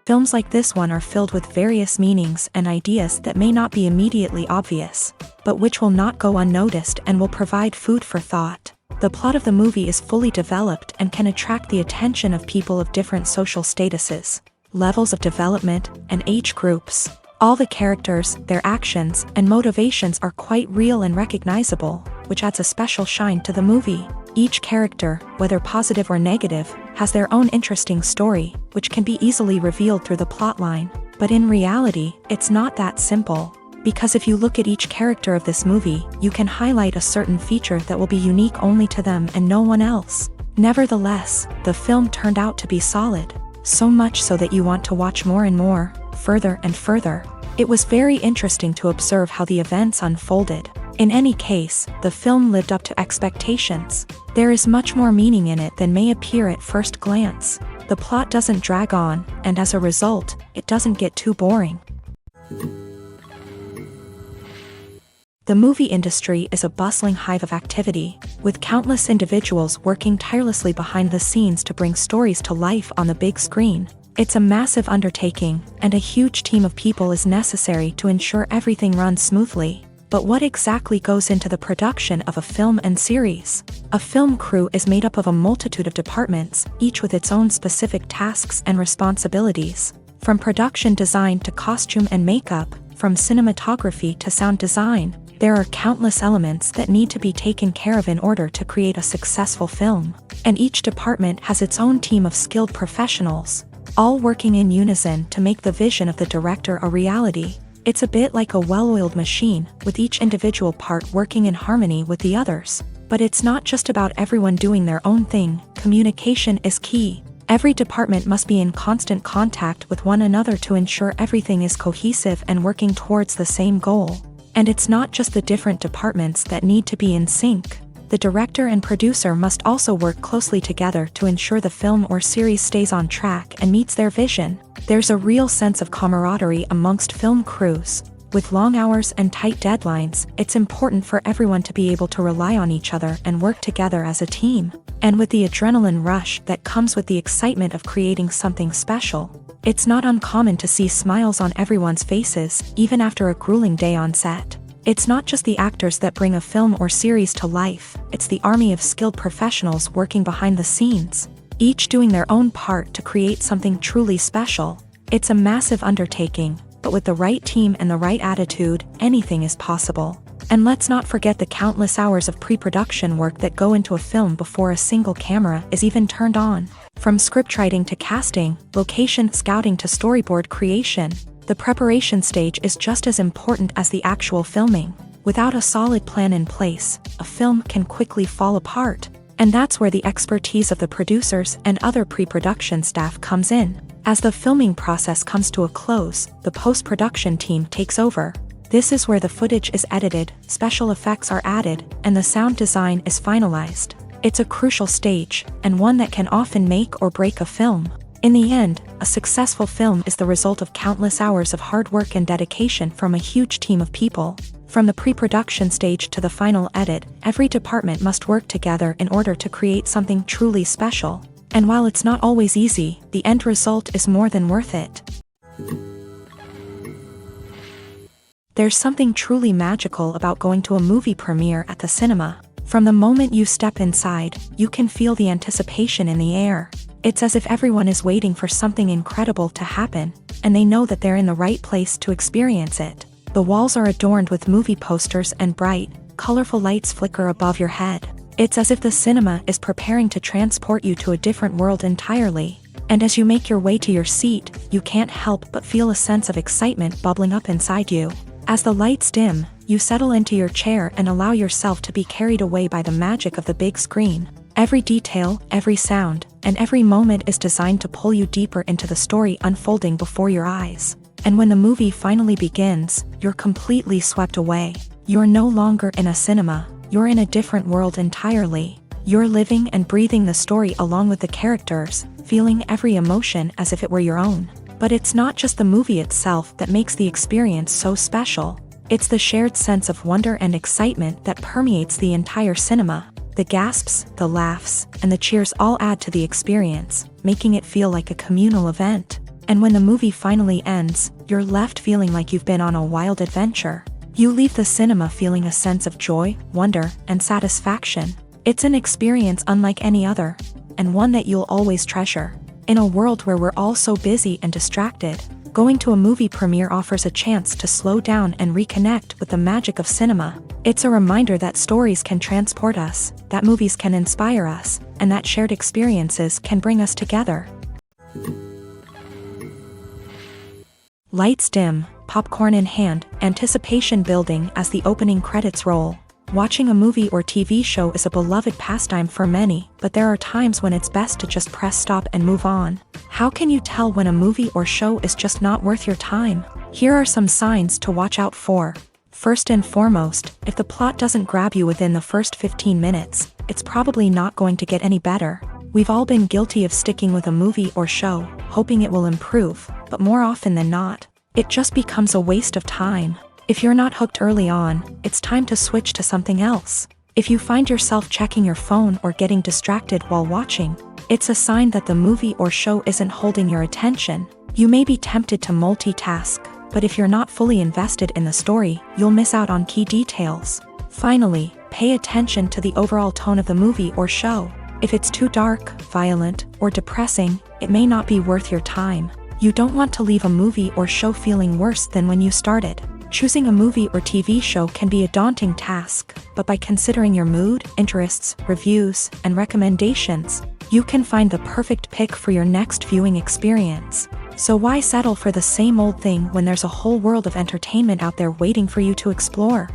Films like this one are filled with various meanings and ideas that may not be immediately obvious, but which will not go unnoticed and will provide food for thought. The plot of the movie is fully developed and can attract the attention of people of different social statuses, levels of development, and age groups. All the characters, their actions, and motivations are quite real and recognizable, which adds a special shine to the movie. Each character, whether positive or negative, has their own interesting story, which can be easily revealed through the plotline. But in reality, it's not that simple. Because if you look at each character of this movie, you can highlight a certain feature that will be unique only to them and no one else. Nevertheless, the film turned out to be solid. So much so that you want to watch more and more, further and further. It was very interesting to observe how the events unfolded. In any case, the film lived up to expectations. There is much more meaning in it than may appear at first glance. The plot doesn't drag on, and as a result, it doesn't get too boring. The movie industry is a bustling hive of activity, with countless individuals working tirelessly behind the scenes to bring stories to life on the big screen. It's a massive undertaking, and a huge team of people is necessary to ensure everything runs smoothly. But what exactly goes into the production of a film and series? A film crew is made up of a multitude of departments, each with its own specific tasks and responsibilities. From production design to costume and makeup, from cinematography to sound design, there are countless elements that need to be taken care of in order to create a successful film. And each department has its own team of skilled professionals, all working in unison to make the vision of the director a reality. It's a bit like a well-oiled machine, with each individual part working in harmony with the others. But it's not just about everyone doing their own thing. Communication is key. Every department must be in constant contact with one another to ensure everything is cohesive and working towards the same goal. And it's not just the different departments that need to be in sync. The director and producer must also work closely together to ensure the film or series stays on track and meets their vision. There's a real sense of camaraderie amongst film crews. With long hours and tight deadlines, it's important for everyone to be able to rely on each other and work together as a team. And with the adrenaline rush that comes with the excitement of creating something special, it's not uncommon to see smiles on everyone's faces, even after a grueling day on set. It's not just the actors that bring a film or series to life, it's the army of skilled professionals working behind the scenes, each doing their own part to create something truly special. It's a massive undertaking, but with the right team and the right attitude, anything is possible. And let's not forget the countless hours of pre-production work that go into a film before a single camera is even turned on. From scriptwriting to casting, location scouting to storyboard creation, the preparation stage is just as important as the actual filming. Without a solid plan in place, a film can quickly fall apart. And that's where the expertise of the producers and other pre-production staff comes in. As the filming process comes to a close, the post-production team takes over. This is where the footage is edited, special effects are added, and the sound design is finalized. It's a crucial stage, and one that can often make or break a film. In the end, a successful film is the result of countless hours of hard work and dedication from a huge team of people. From the pre-production stage to the final edit, every department must work together in order to create something truly special. And while it's not always easy, the end result is more than worth it. There's something truly magical about going to a movie premiere at the cinema. From the moment you step inside, you can feel the anticipation in the air. It's as if everyone is waiting for something incredible to happen, and they know that they're in the right place to experience it. The walls are adorned with movie posters and bright, colorful lights flicker above your head. It's as if the cinema is preparing to transport you to a different world entirely. And as you make your way to your seat, you can't help but feel a sense of excitement bubbling up inside you. As the lights dim, you settle into your chair and allow yourself to be carried away by the magic of the big screen. Every detail, every sound, and every moment is designed to pull you deeper into the story unfolding before your eyes. And when the movie finally begins, you're completely swept away. You're no longer in a cinema, you're in a different world entirely. You're living and breathing the story along with the characters, feeling every emotion as if it were your own. But it's not just the movie itself that makes the experience so special. It's the shared sense of wonder and excitement that permeates the entire cinema. The gasps, the laughs, and the cheers all add to the experience, making it feel like a communal event. And when the movie finally ends, you're left feeling like you've been on a wild adventure. You leave the cinema feeling a sense of joy, wonder, and satisfaction. It's an experience unlike any other, and one that you'll always treasure. In a world where we're all so busy and distracted, going to a movie premiere offers a chance to slow down and reconnect with the magic of cinema. It's a reminder that stories can transport us, that movies can inspire us, and that shared experiences can bring us together. Lights dim, popcorn in hand, anticipation building as the opening credits roll. Watching a movie or TV show is a beloved pastime for many, but there are times when it's best to just press stop and move on. How can you tell when a movie or show is just not worth your time? Here are some signs to watch out for. First and foremost, if the plot doesn't grab you within the first 15 minutes, it's probably not going to get any better. We've all been guilty of sticking with a movie or show, hoping it will improve, but more often than not, it just becomes a waste of time. If you're not hooked early on, it's time to switch to something else. If you find yourself checking your phone or getting distracted while watching, it's a sign that the movie or show isn't holding your attention. You may be tempted to multitask, but if you're not fully invested in the story, you'll miss out on key details. Finally, pay attention to the overall tone of the movie or show. If it's too dark, violent, or depressing, it may not be worth your time. You don't want to leave a movie or show feeling worse than when you started. Choosing a movie or TV show can be a daunting task, but by considering your mood, interests, reviews, and recommendations, you can find the perfect pick for your next viewing experience. So why settle for the same old thing when there's a whole world of entertainment out there waiting for you to explore?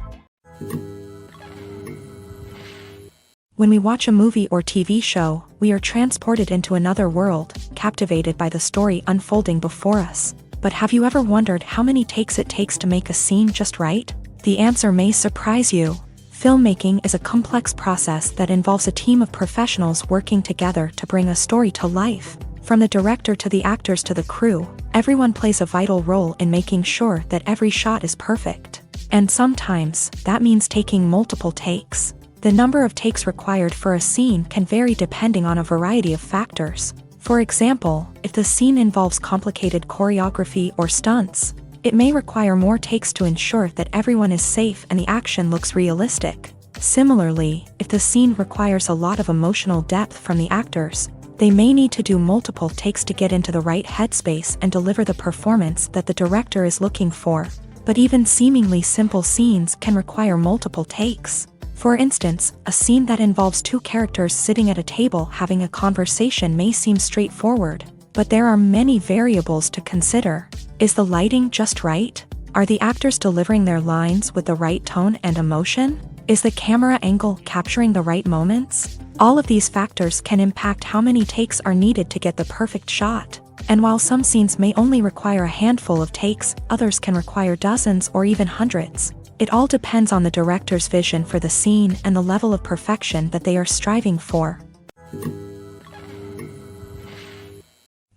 When we watch a movie or TV show, we are transported into another world, captivated by the story unfolding before us. But have you ever wondered how many takes it takes to make a scene just right? The answer may surprise you. Filmmaking is a complex process that involves a team of professionals working together to bring a story to life. From the director to the actors to the crew, everyone plays a vital role in making sure that every shot is perfect. And sometimes, that means taking multiple takes. The number of takes required for a scene can vary depending on a variety of factors. For example, if the scene involves complicated choreography or stunts, it may require more takes to ensure that everyone is safe and the action looks realistic. Similarly, if the scene requires a lot of emotional depth from the actors, they may need to do multiple takes to get into the right headspace and deliver the performance that the director is looking for. But even seemingly simple scenes can require multiple takes. For instance, a scene that involves two characters sitting at a table having a conversation may seem straightforward, but there are many variables to consider. Is the lighting just right? Are the actors delivering their lines with the right tone and emotion? Is the camera angle capturing the right moments? All of these factors can impact how many takes are needed to get the perfect shot. And while some scenes may only require a handful of takes, others can require dozens or even hundreds. It all depends on the director's vision for the scene and the level of perfection that they are striving for.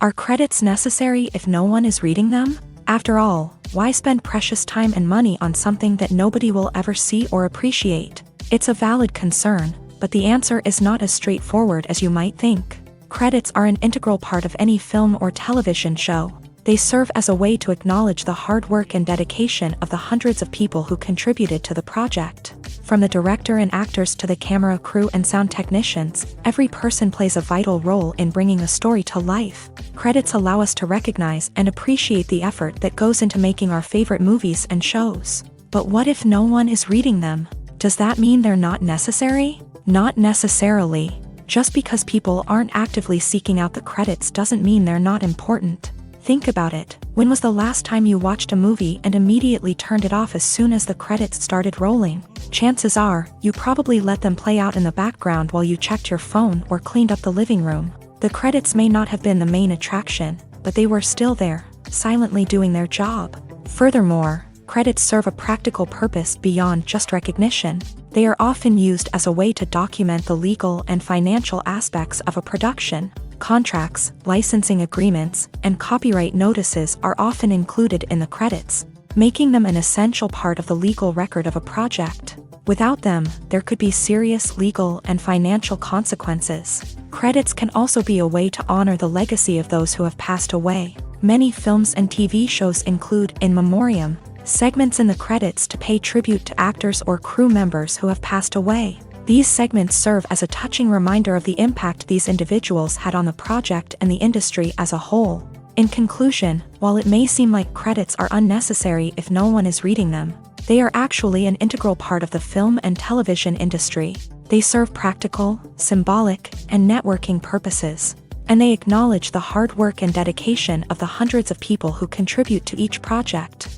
Are credits necessary if no one is reading them? After all, why spend precious time and money on something that nobody will ever see or appreciate? It's a valid concern, but the answer is not as straightforward as you might think. Credits are an integral part of any film or television show. They serve as a way to acknowledge the hard work and dedication of the hundreds of people who contributed to the project. From the director and actors to the camera crew and sound technicians, every person plays a vital role in bringing a story to life. Credits allow us to recognize and appreciate the effort that goes into making our favorite movies and shows. But what if no one is reading them? Does that mean they're not necessary? Not necessarily. Just because people aren't actively seeking out the credits doesn't mean they're not important. Think about it. When was the last time you watched a movie and immediately turned it off as soon as the credits started rolling? Chances are, you probably let them play out in the background while you checked your phone or cleaned up the living room. The credits may not have been the main attraction, but they were still there, silently doing their job. Furthermore, credits serve a practical purpose beyond just recognition. They are often used as a way to document the legal and financial aspects of a production. Contracts, licensing agreements, and copyright notices are often included in the credits, making them an essential part of the legal record of a project. Without them, there could be serious legal and financial consequences. Credits can also be a way to honor the legacy of those who have passed away. Many films and TV shows include in memoriam segments in the credits to pay tribute to actors or crew members who have passed away. These segments serve as a touching reminder of the impact these individuals had on the project and the industry as a whole. In conclusion, while it may seem like credits are unnecessary if no one is reading them, they are actually an integral part of the film and television industry. They serve practical, symbolic, and networking purposes, and they acknowledge the hard work and dedication of the hundreds of people who contribute to each project.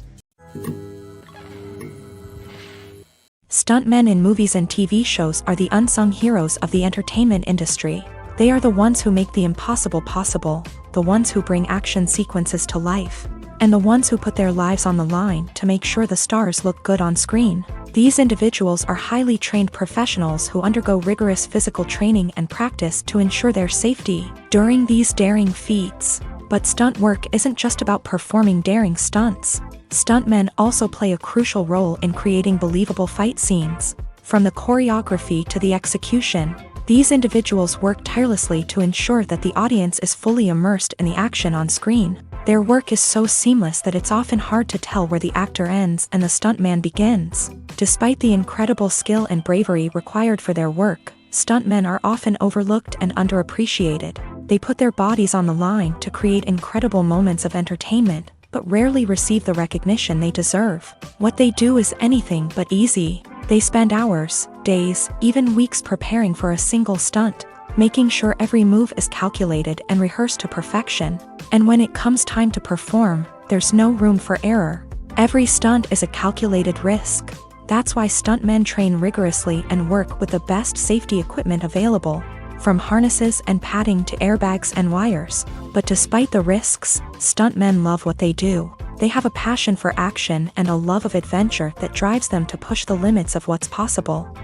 Stuntmen in movies and TV shows are the unsung heroes of the entertainment industry. They are the ones who make the impossible possible, the ones who bring action sequences to life, and the ones who put their lives on the line to make sure the stars look good on screen. These individuals are highly trained professionals who undergo rigorous physical training and practice to ensure their safety during these daring feats. But stunt work isn't just about performing daring stunts. Stuntmen also play a crucial role in creating believable fight scenes. From the choreography to the execution, these individuals work tirelessly to ensure that the audience is fully immersed in the action on screen. Their work is so seamless that it's often hard to tell where the actor ends and the stuntman begins. Despite the incredible skill and bravery required for their work, stuntmen are often overlooked and underappreciated. They put their bodies on the line to create incredible moments of entertainment, but rarely receive the recognition they deserve. What they do is anything but easy. They spend hours, days, even weeks preparing for a single stunt, making sure every move is calculated and rehearsed to perfection. And when it comes time to perform, there's no room for error. Every stunt is a calculated risk. That's why stuntmen train rigorously and work with the best safety equipment available, from harnesses and padding to airbags and wires. But despite the risks, stuntmen love what they do. They have a passion for action and a love of adventure that drives them to push the limits of what's possible.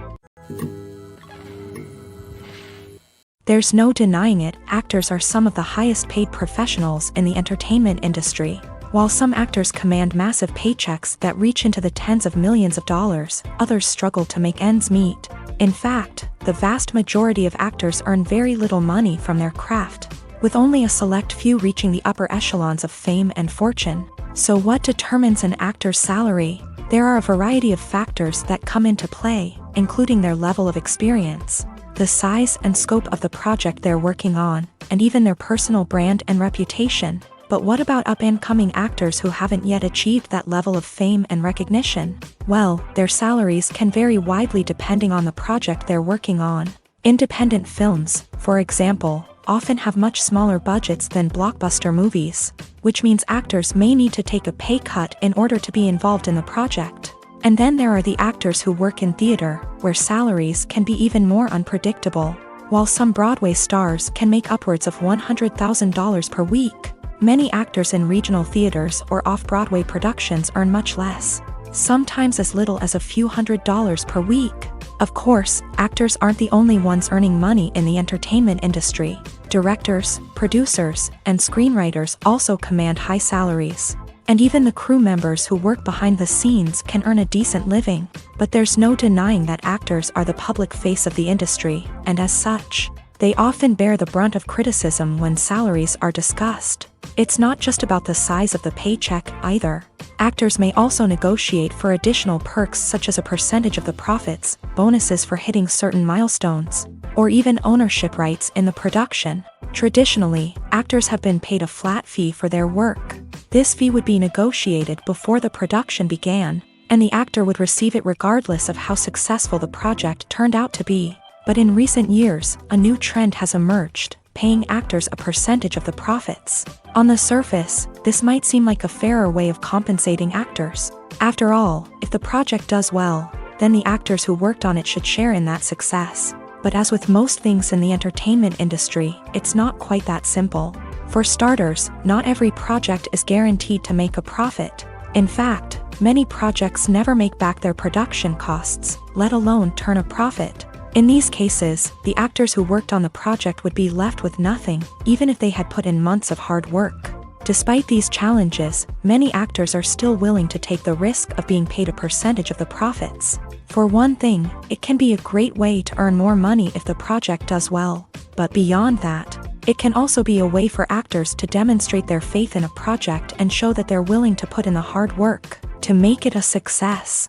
There's no denying it, actors are some of the highest paid professionals in the entertainment industry. While some actors command massive paychecks that reach into the tens of millions of dollars, others struggle to make ends meet. In fact, the vast majority of actors earn very little money from their craft, with only a select few reaching the upper echelons of fame and fortune. So what determines an actor's salary? There are a variety of factors that come into play, including their level of experience, the size and scope of the project they're working on, and even their personal brand and reputation. But what about up-and-coming actors who haven't yet achieved that level of fame and recognition? Well, their salaries can vary widely depending on the project they're working on. Independent films, for example, often have much smaller budgets than blockbuster movies, which means actors may need to take a pay cut in order to be involved in the project. And then there are the actors who work in theater, where salaries can be even more unpredictable. While some Broadway stars can make upwards of $100,000 per week, many actors in regional theaters or off-Broadway productions earn much less, sometimes as little as a few $100s per week. Of course, actors aren't the only ones earning money in the entertainment industry. Directors, producers, and screenwriters also command high salaries. And even the crew members who work behind the scenes can earn a decent living. But there's no denying that actors are the public face of the industry, and as such, they often bear the brunt of criticism when salaries are discussed. It's not just about the size of the paycheck either. Actors may also negotiate for additional perks such as a percentage of the profits, bonuses for hitting certain milestones, or even ownership rights in the production. Traditionally, actors have been paid a flat fee for their work. This fee would be negotiated before the production began, and the actor would receive it regardless of how successful the project turned out to be. But in recent years, a new trend has emerged, paying actors a percentage of the profits. On the surface, this might seem like a fairer way of compensating actors. After all, if the project does well, then the actors who worked on it should share in that success. But as with most things in the entertainment industry, it's not quite that simple. For starters, not every project is guaranteed to make a profit. In fact, many projects never make back their production costs, let alone turn a profit. In these cases, the actors who worked on the project would be left with nothing, even if they had put in months of hard work. Despite these challenges, many actors are still willing to take the risk of being paid a percentage of the profits. For one thing, it can be a great way to earn more money if the project does well. But beyond that, It can also be a way for actors to demonstrate their faith in a project and show that they're willing to put in the hard work to make it a success.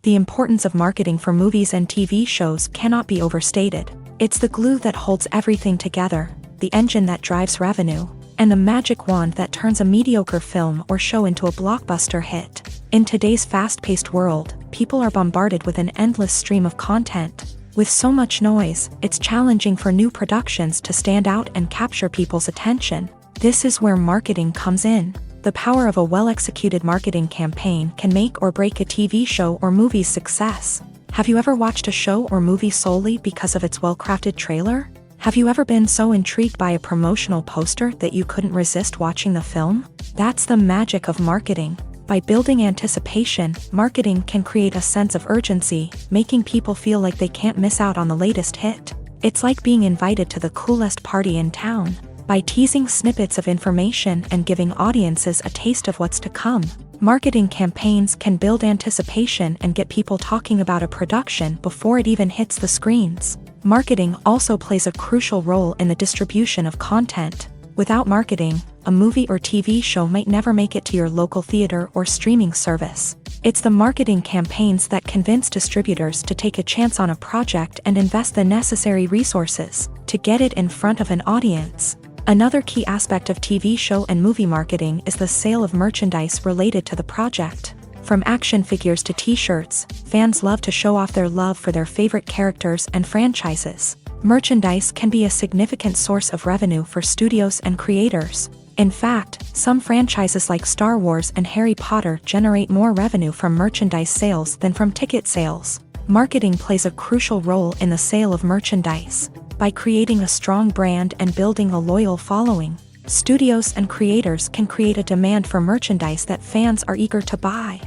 The importance of marketing for movies and TV shows cannot be overstated. It's the glue that holds everything together, the engine that drives revenue, and the magic wand that turns a mediocre film or show into a blockbuster hit. In today's fast-paced world, people are bombarded with an endless stream of content. With so much noise, it's challenging for new productions to stand out and capture people's attention. This is where marketing comes in. The power of a well-executed marketing campaign can make or break a TV show or movie's success. Have you ever watched a show or movie solely because of its well-crafted trailer? Have you ever been so intrigued by a promotional poster that you couldn't resist watching the film? That's the magic of marketing. By building anticipation, marketing can create a sense of urgency, making people feel like they can't miss out on the latest hit. It's like being invited to the coolest party in town. By teasing snippets of information and giving audiences a taste of what's to come, marketing campaigns can build anticipation and get people talking about a production before it even hits the screens. Marketing also plays a crucial role in the distribution of content. Without marketing, a movie or TV show might never make it to your local theater or streaming service. It's the marketing campaigns that convince distributors to take a chance on a project and invest the necessary resources to get it in front of an audience. Another key aspect of TV show and movie marketing is the sale of merchandise related to the project. From action figures to t-shirts, fans love to show off their love for their favorite characters and franchises. Merchandise can be a significant source of revenue for studios and creators. In fact, some franchises like Star Wars and Harry Potter generate more revenue from merchandise sales than from ticket sales. Marketing plays a crucial role in the sale of merchandise. By creating a strong brand and building a loyal following, studios and creators can create a demand for merchandise that fans are eager to buy.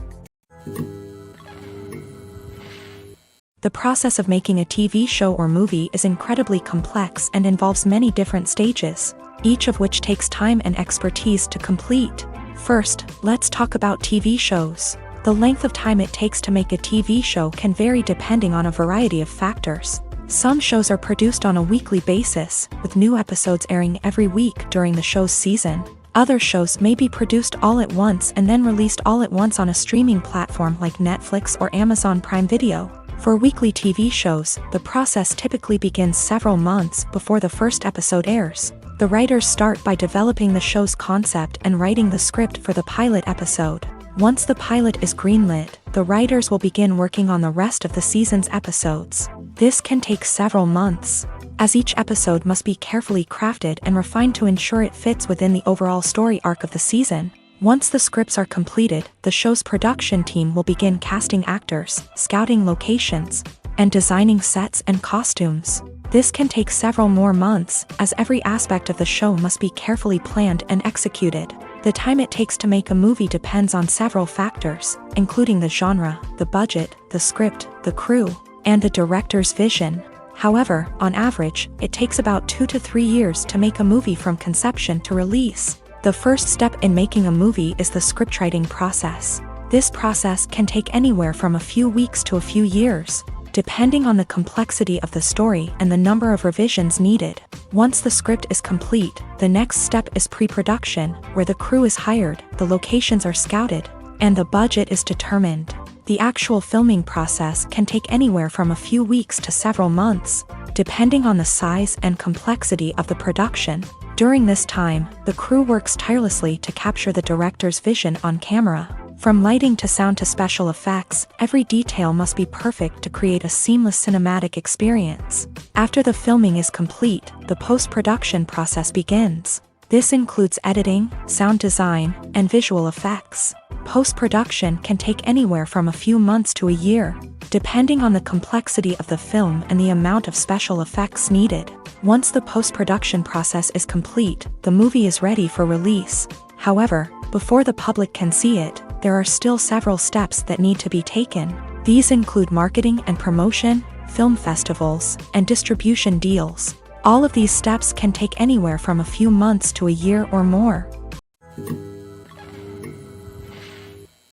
The process of making a TV show or movie is incredibly complex and involves many different stages, each of which takes time and expertise to complete. First, let's talk about TV shows. The length of time it takes to make a TV show can vary depending on a variety of factors. Some shows are produced on a weekly basis, with new episodes airing every week during the show's season. Other shows may be produced all at once and then released all at once on a streaming platform like Netflix or Amazon Prime Video. For weekly TV shows, the process typically begins several months before the first episode airs. The writers start by developing the show's concept and writing the script for the pilot episode. Once the pilot is greenlit, the writers will begin working on the rest of the season's episodes. This can take several months, as each episode must be carefully crafted and refined to ensure it fits within the overall story arc of the season. Once the scripts are completed, the show's production team will begin casting actors, scouting locations, and designing sets and costumes. This can take several more months, as every aspect of the show must be carefully planned and executed. The time it takes to make a movie depends on several factors, including the genre, the budget, the script, the crew, and the director's vision. However, on average, it takes about 2 to 3 years to make a movie from conception to release. The first step in making a movie is the scriptwriting process. This process can take anywhere from a few weeks to a few years, depending on the complexity of the story and the number of revisions needed. Once the script is complete, the next step is pre-production, where the crew is hired, the locations are scouted, and the budget is determined. The actual filming process can take anywhere from a few weeks to several months, depending on the size and complexity of the production. During this time, the crew works tirelessly to capture the director's vision on camera. From lighting to sound to special effects, every detail must be perfect to create a seamless cinematic experience. After the filming is complete, the post-production process begins. This includes editing, sound design, and visual effects. Post-production can take anywhere from a few months to a year, depending on the complexity of the film and the amount of special effects needed. Once the post-production process is complete, the movie is ready for release. However, before the public can see it, there are still several steps that need to be taken. These include marketing and promotion, film festivals, and distribution deals. All of these steps can take anywhere from a few months to a year or more.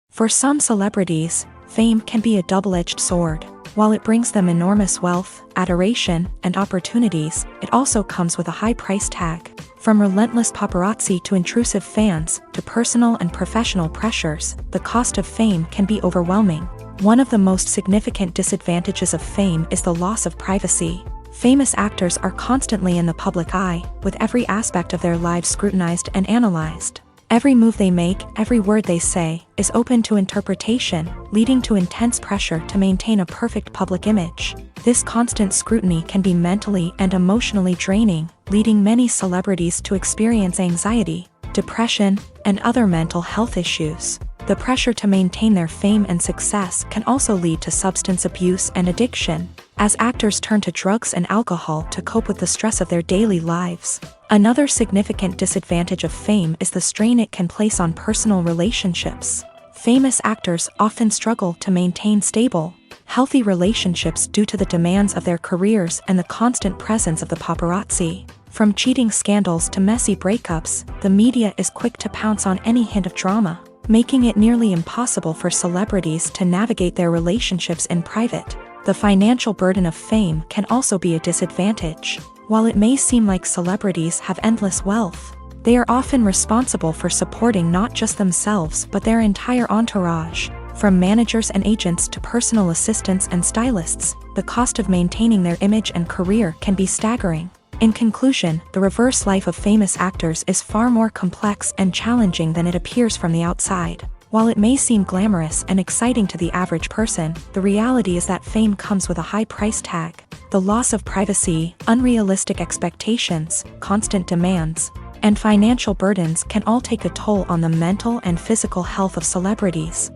For some celebrities, fame can be a double-edged sword. While it brings them enormous wealth, adoration, and opportunities, it also comes with a high price tag. From relentless paparazzi to intrusive fans, to personal and professional pressures, the cost of fame can be overwhelming. One of the most significant disadvantages of fame is the loss of privacy. Famous actors are constantly in the public eye, with every aspect of their lives scrutinized and analyzed. Every move they make, every word they say, is open to interpretation, leading to intense pressure to maintain a perfect public image. This constant scrutiny can be mentally and emotionally draining, leading many celebrities to experience anxiety, depression, and other mental health issues. The pressure to maintain their fame and success can also lead to substance abuse and addiction, as actors turn to drugs and alcohol to cope with the stress of their daily lives. Another significant disadvantage of fame is the strain it can place on personal relationships. Famous actors often struggle to maintain stable, healthy relationships due to the demands of their careers and the constant presence of the paparazzi. From cheating scandals to messy breakups, the media is quick to pounce on any hint of drama, making it nearly impossible for celebrities to navigate their relationships in private. The financial burden of fame can also be a disadvantage. While it may seem like celebrities have endless wealth, they are often responsible for supporting not just themselves but their entire entourage. From managers and agents to personal assistants and stylists, the cost of maintaining their image and career can be staggering. In conclusion, the reverse life of famous actors is far more complex and challenging than it appears from the outside. While it may seem glamorous and exciting to the average person, the reality is that fame comes with a high price tag. The loss of privacy, unrealistic expectations, constant demands, and financial burdens can all take a toll on the mental and physical health of celebrities.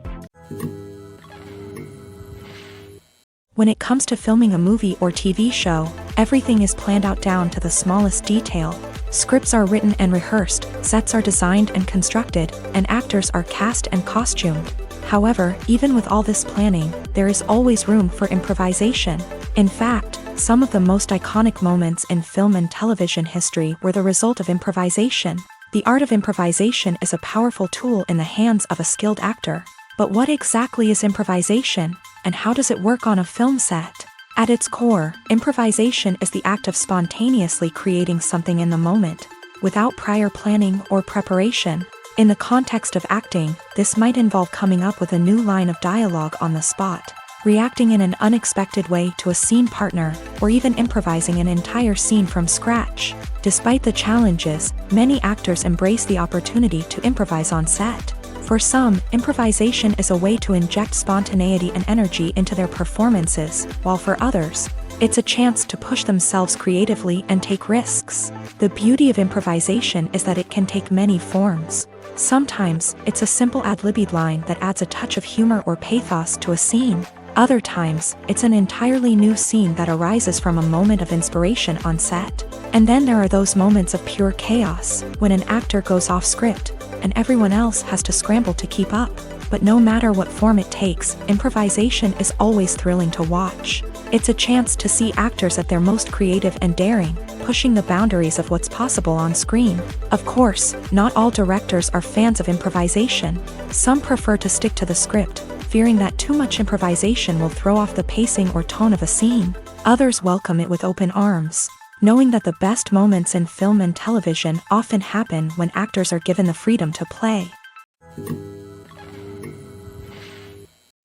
When it comes to filming a movie or TV show, everything is planned out down to the smallest detail. Scripts are written and rehearsed, sets are designed and constructed, and actors are cast and costumed. However, even with all this planning, there is always room for improvisation. In fact, some of the most iconic moments in film and television history were the result of improvisation. The art of improvisation is a powerful tool in the hands of a skilled actor. But what exactly is improvisation, and how does it work on a film set? At its core, improvisation is the act of spontaneously creating something in the moment, without prior planning or preparation. In the context of acting, this might involve coming up with a new line of dialogue on the spot, reacting in an unexpected way to a scene partner, or even improvising an entire scene from scratch. Despite the challenges, many actors embrace the opportunity to improvise on set. For some, improvisation is a way to inject spontaneity and energy into their performances, while for others, it's a chance to push themselves creatively and take risks. The beauty of improvisation is that it can take many forms. Sometimes, it's a simple ad-libbed line that adds a touch of humor or pathos to a scene. Other times, it's an entirely new scene that arises from a moment of inspiration on set. And then there are those moments of pure chaos, when an actor goes off script, and everyone else has to scramble to keep up. But no matter what form it takes, improvisation is always thrilling to watch. It's a chance to see actors at their most creative and daring, pushing the boundaries of what's possible on screen. Of course, not all directors are fans of improvisation. Some prefer to stick to the script, fearing that too much improvisation will throw off the pacing or tone of a scene. Others welcome it with open arms, knowing that the best moments in film and television often happen when actors are given the freedom to play.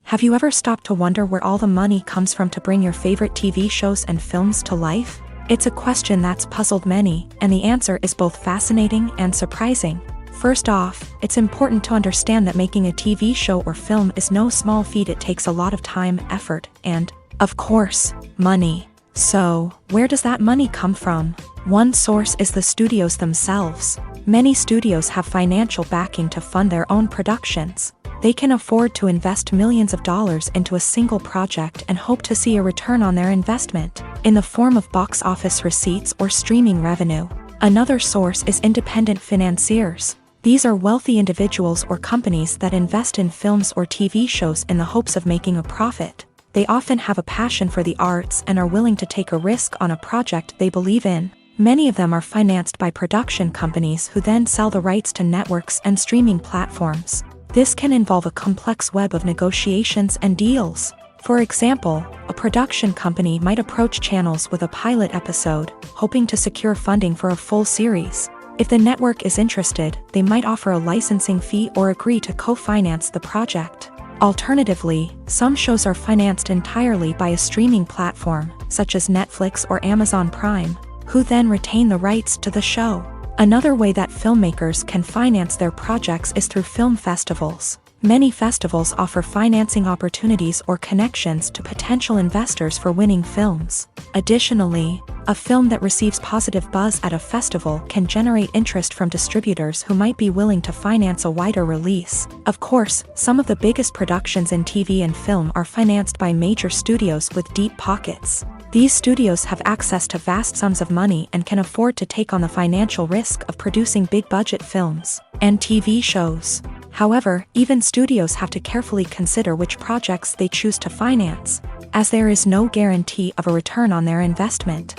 Have you ever stopped to wonder where all the money comes from to bring your favorite TV shows and films to life? It's a question that's puzzled many, and the answer is both fascinating and surprising. First off, it's important to understand that making a TV show or film is no small feat. It takes a lot of time, effort, and, of course, money. So, where does that money come from? One source is the studios themselves. Many studios have financial backing to fund their own productions. They can afford to invest millions of dollars into a single project and hope to see a return on their investment, in the form of box office receipts or streaming revenue. Another source is independent financiers. These are wealthy individuals or companies that invest in films or TV shows in the hopes of making a profit. They often have a passion for the arts and are willing to take a risk on a project they believe in. Many of them are financed by production companies who then sell the rights to networks and streaming platforms. This can involve a complex web of negotiations and deals. For example, a production company might approach channels with a pilot episode, hoping to secure funding for a full series. If the network is interested, they might offer a licensing fee or agree to co-finance the project. Alternatively, some shows are financed entirely by a streaming platform, such as Netflix or Amazon Prime, who then retain the rights to the show. Another way that filmmakers can finance their projects is through film festivals. Many festivals offer financing opportunities or connections to potential investors for winning films. Additionally, a film that receives positive buzz at a festival can generate interest from distributors who might be willing to finance a wider release. Of course, some of the biggest productions in TV and film are financed by major studios with deep pockets. These studios have access to vast sums of money and can afford to take on the financial risk of producing big-budget films and TV shows. However, even studios have to carefully consider which projects they choose to finance, as there is no guarantee of a return on their investment.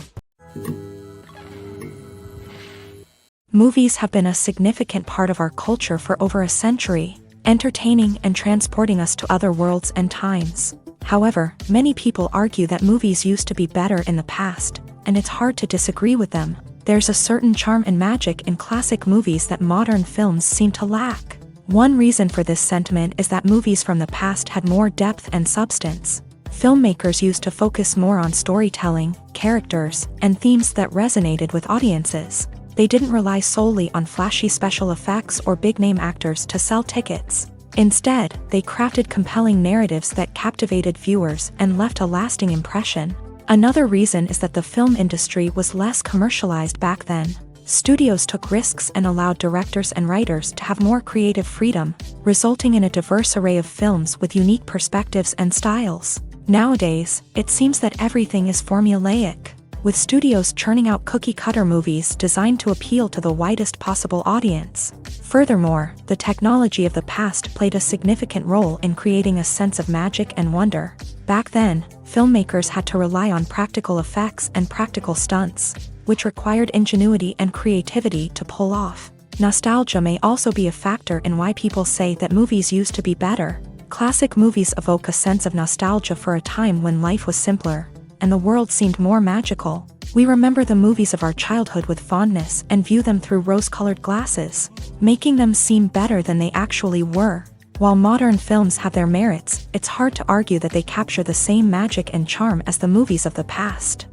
Movies have been a significant part of our culture for over a century, entertaining and transporting us to other worlds and times. However, many people argue that movies used to be better in the past, and it's hard to disagree with them. There's a certain charm and magic in classic movies that modern films seem to lack. One reason for this sentiment is that movies from the past had more depth and substance. Filmmakers used to focus more on storytelling, characters, and themes that resonated with audiences. They didn't rely solely on flashy special effects or big-name actors to sell tickets. Instead, they crafted compelling narratives that captivated viewers and left a lasting impression. Another reason is that the film industry was less commercialized back then. Studios took risks and allowed directors and writers to have more creative freedom, resulting in a diverse array of films with unique perspectives and styles. Nowadays, it seems that everything is formulaic, with studios churning out cookie-cutter movies designed to appeal to the widest possible audience. Furthermore, the technology of the past played a significant role in creating a sense of magic and wonder. Back then, filmmakers had to rely on practical effects and practical stunts, which required ingenuity and creativity to pull off. Nostalgia may also be a factor in why people say that movies used to be better. Classic movies evoke a sense of nostalgia for a time when life was simpler, and the world seemed more magical. We remember the movies of our childhood with fondness and view them through rose-colored glasses, making them seem better than they actually were. While modern films have their merits, it's hard to argue that they capture the same magic and charm as the movies of the past.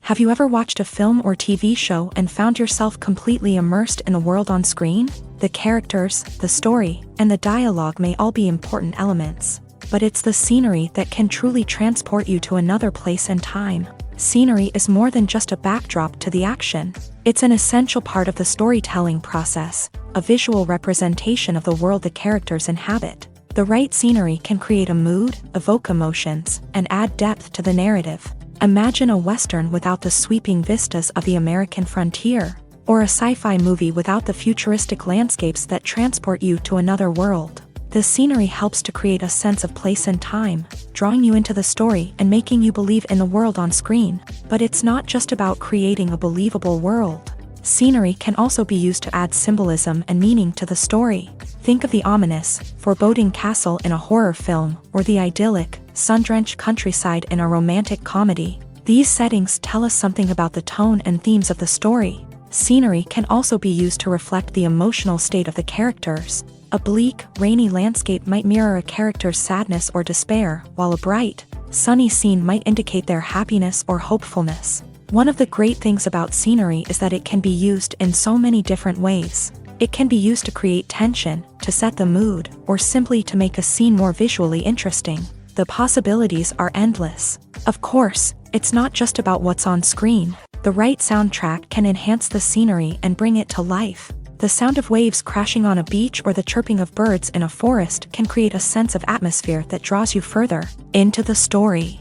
Have you ever watched a film or TV show and found yourself completely immersed in the world on screen? The characters, the story, and the dialogue may all be important elements, but it's the scenery that can truly transport you to another place and time. Scenery is more than just a backdrop to the action. It's an essential part of the storytelling process, a visual representation of the world the characters inhabit. The right scenery can create a mood, evoke emotions, and add depth to the narrative. Imagine a Western without the sweeping vistas of the American frontier, or a sci-fi movie without the futuristic landscapes that transport you to another world. The scenery helps to create a sense of place and time, drawing you into the story and making you believe in the world on screen. But it's not just about creating a believable world. Scenery can also be used to add symbolism and meaning to the story. Think of the ominous, foreboding castle in a horror film, or the idyllic, sun-drenched countryside in a romantic comedy. These settings tell us something about the tone and themes of the story. Scenery can also be used to reflect the emotional state of the characters. A bleak, rainy landscape might mirror a character's sadness or despair, while a bright, sunny scene might indicate their happiness or hopefulness. One of the great things about scenery is that it can be used in so many different ways. It can be used to create tension, to set the mood, or simply to make a scene more visually interesting. The possibilities are endless. Of course, it's not just about what's on screen. The right soundtrack can enhance the scenery and bring it to life. The sound of waves crashing on a beach or the chirping of birds in a forest can create a sense of atmosphere that draws you further into the story.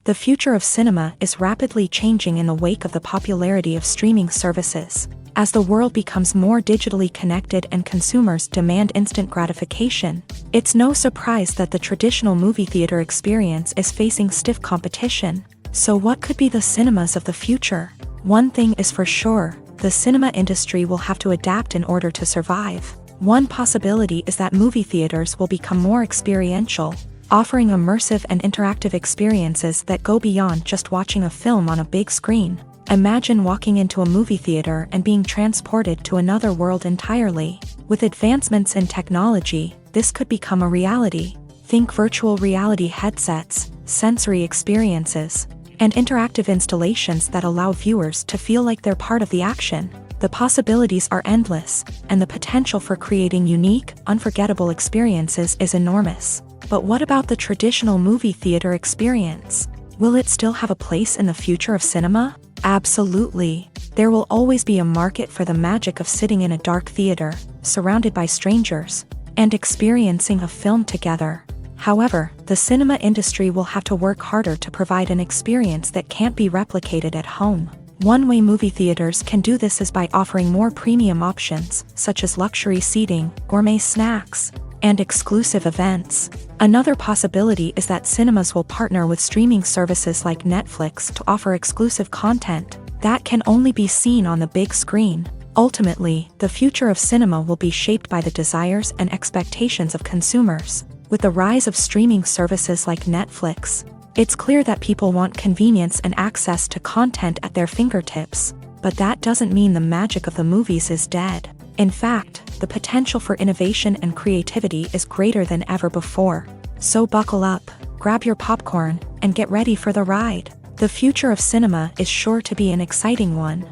The future of cinema is rapidly changing in the wake of the popularity of streaming services. As the world becomes more digitally connected and consumers demand instant gratification, it's no surprise that the traditional movie theater experience is facing stiff competition. So what could be the cinemas of the future? One thing is for sure, the cinema industry will have to adapt in order to survive. One possibility is that movie theaters will become more experiential, offering immersive and interactive experiences that go beyond just watching a film on a big screen. Imagine walking into a movie theater and being transported to another world entirely. With advancements in technology, this could become a reality. Think virtual reality headsets, sensory experiences, and interactive installations that allow viewers to feel like they're part of the action. The possibilities are endless, and the potential for creating unique, unforgettable experiences is enormous. But what about the traditional movie theater experience? Will it still have a place in the future of cinema? Absolutely. There will always be a market for the magic of sitting in a dark theater, surrounded by strangers, and experiencing a film together. However, the cinema industry will have to work harder to provide an experience that can't be replicated at home. One way movie theaters can do this is by offering more premium options, such as luxury seating, gourmet snacks, and exclusive events. Another possibility is that cinemas will partner with streaming services like Netflix to offer exclusive content that can only be seen on the big screen. Ultimately, the future of cinema will be shaped by the desires and expectations of consumers. With the rise of streaming services like Netflix, it's clear that people want convenience and access to content at their fingertips. But that doesn't mean the magic of the movies is dead. In fact, the potential for innovation and creativity is greater than ever before. So buckle up, grab your popcorn, and get ready for the ride. The future of cinema is sure to be an exciting one.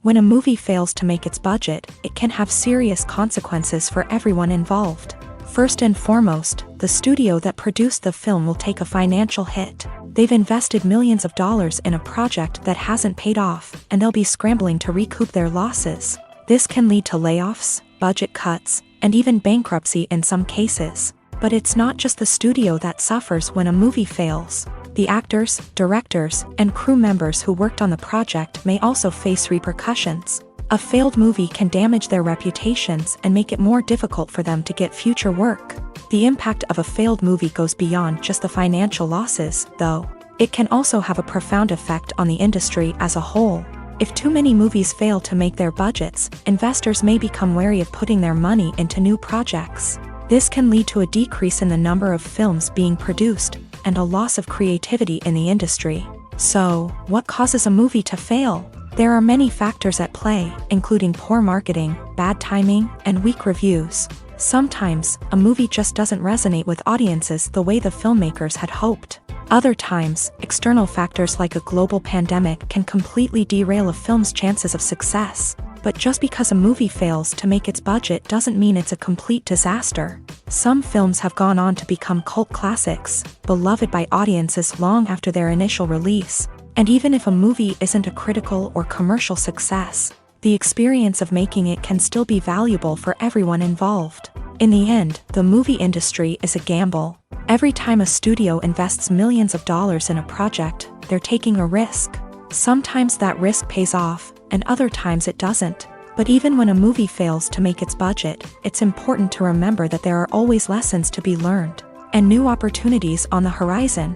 When a movie fails to make its budget, it can have serious consequences for everyone involved. First and foremost, the studio that produced the film will take a financial hit. They've invested millions of dollars in a project that hasn't paid off, and they'll be scrambling to recoup their losses. This can lead to layoffs, budget cuts, and even bankruptcy in some cases. But it's not just the studio that suffers when a movie fails. The actors, directors, and crew members who worked on the project may also face repercussions. A failed movie can damage their reputations and make it more difficult for them to get future work. The impact of a failed movie goes beyond just the financial losses, though. It can also have a profound effect on the industry as a whole. If too many movies fail to make their budgets, investors may become wary of putting their money into new projects. This can lead to a decrease in the number of films being produced, and a loss of creativity in the industry. So, what causes a movie to fail? There are many factors at play, including poor marketing, bad timing, and weak reviews. Sometimes, a movie just doesn't resonate with audiences the way the filmmakers had hoped. Other times, external factors like a global pandemic can completely derail a film's chances of success. But just because a movie fails to make its budget doesn't mean it's a complete disaster. Some films have gone on to become cult classics, beloved by audiences long after their initial release. And even if a movie isn't a critical or commercial success, the experience of making it can still be valuable for everyone involved. In the end, the movie industry is a gamble. Every time a studio invests millions of dollars in a project, they're taking a risk. Sometimes that risk pays off, and other times it doesn't. But even when a movie fails to make its budget, it's important to remember that there are always lessons to be learned, and new opportunities on the horizon.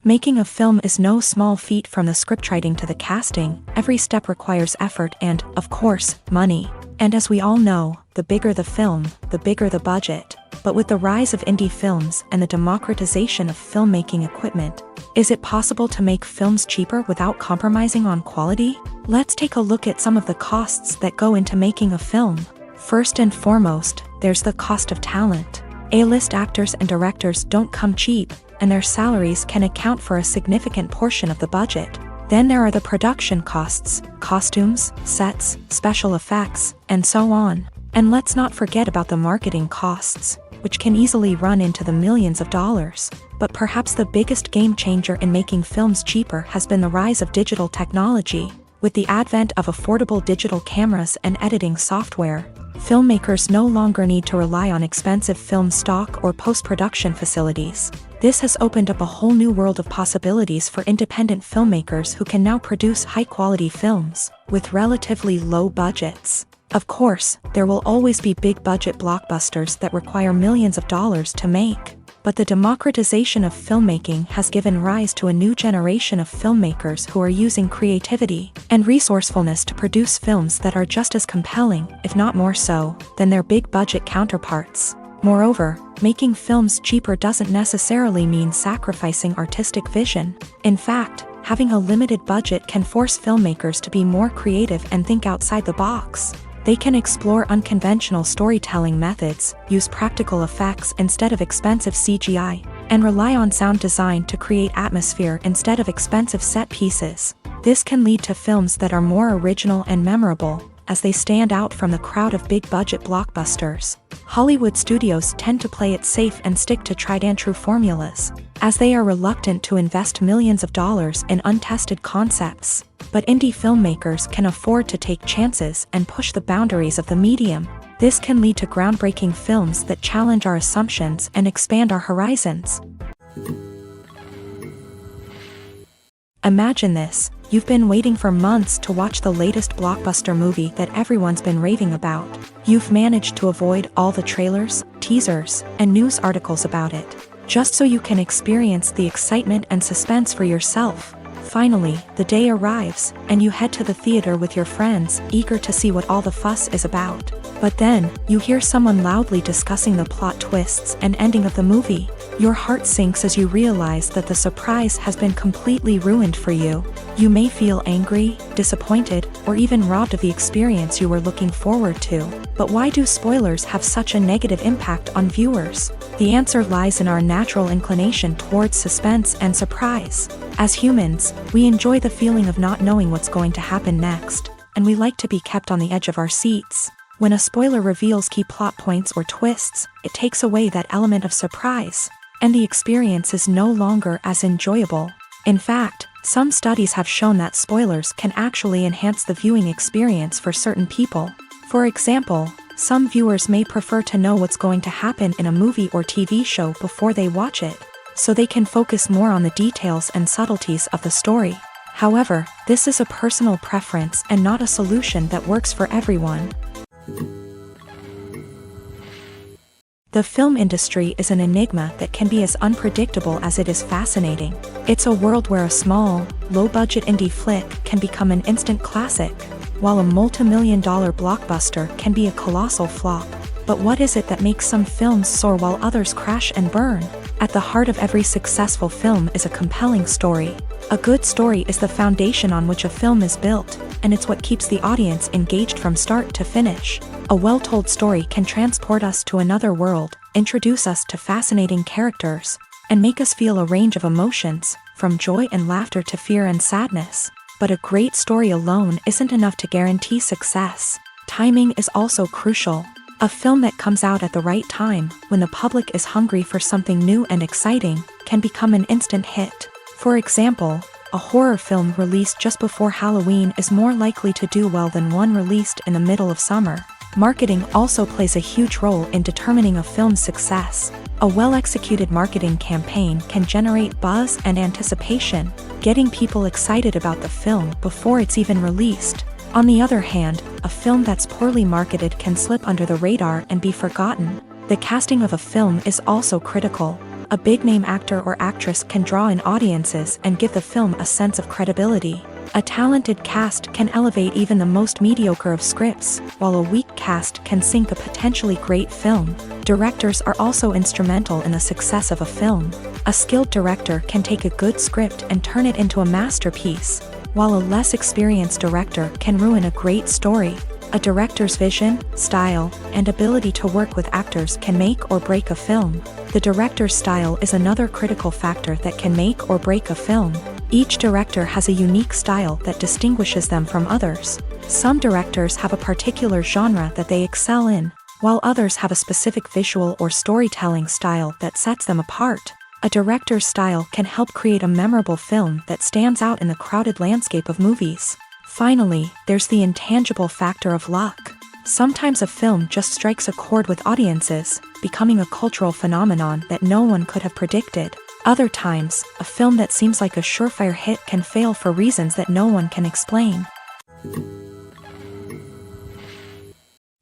Making a film is no small feat. From the scriptwriting to the casting, every step requires effort and, of course, money. And as we all know, the bigger the film, the bigger the budget. But with the rise of indie films and the democratization of filmmaking equipment, is it possible to make films cheaper without compromising on quality? Let's take a look at some of the costs that go into making a film. First and foremost, there's the cost of talent. A-list actors and directors don't come cheap, and their salaries can account for a significant portion of the budget. Then there are the production costs, costumes, sets, special effects, and so on. And let's not forget about the marketing costs, which can easily run into the millions of dollars. But perhaps the biggest game changer in making films cheaper has been the rise of digital technology. With the advent of affordable digital cameras and editing software, filmmakers no longer need to rely on expensive film stock or post-production facilities. This has opened up a whole new world of possibilities for independent filmmakers who can now produce high-quality films with relatively low budgets. Of course, there will always be big-budget blockbusters that require millions of dollars to make. But the democratization of filmmaking has given rise to a new generation of filmmakers who are using creativity and resourcefulness to produce films that are just as compelling, if not more so, than their big-budget counterparts. Moreover, making films cheaper doesn't necessarily mean sacrificing artistic vision. In fact, having a limited budget can force filmmakers to be more creative and think outside the box. They can explore unconventional storytelling methods, use practical effects instead of expensive CGI, and rely on sound design to create atmosphere instead of expensive set pieces. This can lead to films that are more original and memorable, as they stand out from the crowd of big-budget blockbusters. Hollywood studios tend to play it safe and stick to tried-and-true formulas, as they are reluctant to invest millions of dollars in untested concepts. But indie filmmakers can afford to take chances and push the boundaries of the medium. This can lead to groundbreaking films that challenge our assumptions and expand our horizons. Imagine this. You've been waiting for months to watch the latest blockbuster movie that everyone's been raving about. You've managed to avoid all the trailers, teasers, and news articles about it, just so you can experience the excitement and suspense for yourself. Finally, the day arrives, and you head to the theater with your friends, eager to see what all the fuss is about. But then, you hear someone loudly discussing the plot twists and ending of the movie. Your heart sinks as you realize that the surprise has been completely ruined for you. You may feel angry, disappointed, or even robbed of the experience you were looking forward to. But why do spoilers have such a negative impact on viewers? The answer lies in our natural inclination towards suspense and surprise. As humans, we enjoy the feeling of not knowing what's going to happen next, and we like to be kept on the edge of our seats. When a spoiler reveals key plot points or twists, it takes away that element of surprise, and the experience is no longer as enjoyable. In fact, some studies have shown that spoilers can actually enhance the viewing experience for certain people. For example, some viewers may prefer to know what's going to happen in a movie or TV show before they watch it, so they can focus more on the details and subtleties of the story. However, this is a personal preference and not a solution that works for everyone. The film industry is an enigma that can be as unpredictable as it is fascinating. It's a world where a small, low-budget indie flick can become an instant classic, while a multi-million-dollar blockbuster can be a colossal flop. But what is it that makes some films soar while others crash and burn? At the heart of every successful film is a compelling story. A good story is the foundation on which a film is built, and it's what keeps the audience engaged from start to finish. A well-told story can transport us to another world, introduce us to fascinating characters, and make us feel a range of emotions, from joy and laughter to fear and sadness. But a great story alone isn't enough to guarantee success. Timing is also crucial. A film that comes out at the right time, when the public is hungry for something new and exciting, can become an instant hit. For example, a horror film released just before Halloween is more likely to do well than one released in the middle of summer. Marketing also plays a huge role in determining a film's success. A well-executed marketing campaign can generate buzz and anticipation, getting people excited about the film before it's even released. On the other hand, a film that's poorly marketed can slip under the radar and be forgotten. The casting of a film is also critical. A big-name actor or actress can draw in audiences and give the film a sense of credibility. A talented cast can elevate even the most mediocre of scripts, while a weak cast can sink a potentially great film. Directors are also instrumental in the success of a film. A skilled director can take a good script and turn it into a masterpiece, while a less experienced director can ruin a great story. A director's vision, style, and ability to work with actors can make or break a film. The director's style is another critical factor that can make or break a film. Each director has a unique style that distinguishes them from others. Some directors have a particular genre that they excel in, while others have a specific visual or storytelling style that sets them apart. A director's style can help create a memorable film that stands out in the crowded landscape of movies. Finally, there's the intangible factor of luck. Sometimes a film just strikes a chord with audiences, becoming a cultural phenomenon that no one could have predicted. Other times, a film that seems like a surefire hit can fail for reasons that no one can explain.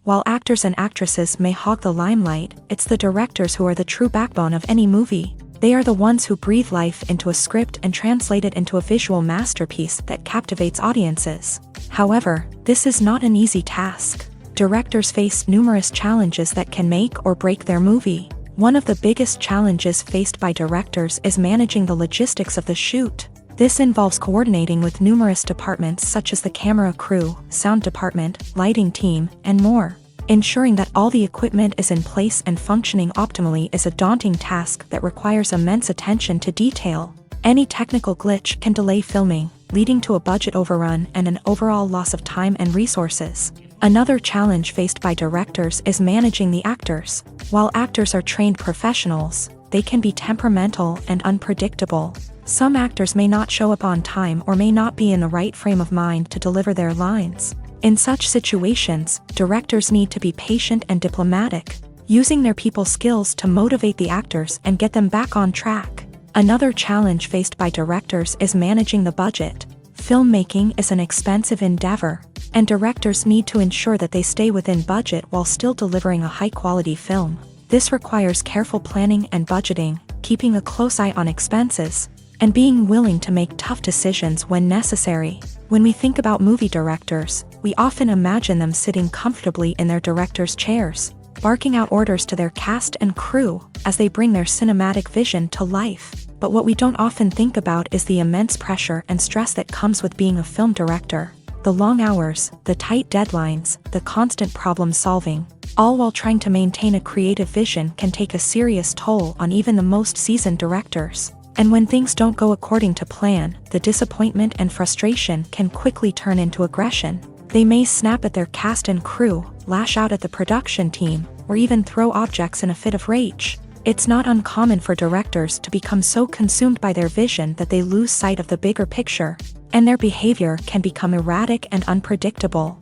While actors and actresses may hog the limelight, it's the directors who are the true backbone of any movie. They are the ones who breathe life into a script and translate it into a visual masterpiece that captivates audiences. However, this is not an easy task. Directors face numerous challenges that can make or break their movie. One of the biggest challenges faced by directors is managing the logistics of the shoot. This involves coordinating with numerous departments such as the camera crew, sound department, lighting team, and more. Ensuring that all the equipment is in place and functioning optimally is a daunting task that requires immense attention to detail. Any technical glitch can delay filming, leading to a budget overrun and an overall loss of time and resources. Another challenge faced by directors is managing the actors. While actors are trained professionals, they can be temperamental and unpredictable. Some actors may not show up on time or may not be in the right frame of mind to deliver their lines. In such situations, directors need to be patient and diplomatic, using their people skills to motivate the actors and get them back on track. Another challenge faced by directors is managing the budget. Filmmaking is an expensive endeavor, and directors need to ensure that they stay within budget while still delivering a high-quality film. This requires careful planning and budgeting, keeping a close eye on expenses, and being willing to make tough decisions when necessary. When we think about movie directors, we often imagine them sitting comfortably in their director's chairs, barking out orders to their cast and crew as they bring their cinematic vision to life. But what we don't often think about is the immense pressure and stress that comes with being a film director. The long hours, the tight deadlines, the constant problem solving, all while trying to maintain a creative vision can take a serious toll on even the most seasoned directors. And when things don't go according to plan, the disappointment and frustration can quickly turn into aggression. They may snap at their cast and crew, lash out at the production team, or even throw objects in a fit of rage. It's not uncommon for directors to become so consumed by their vision that they lose sight of the bigger picture, and their behavior can become erratic and unpredictable.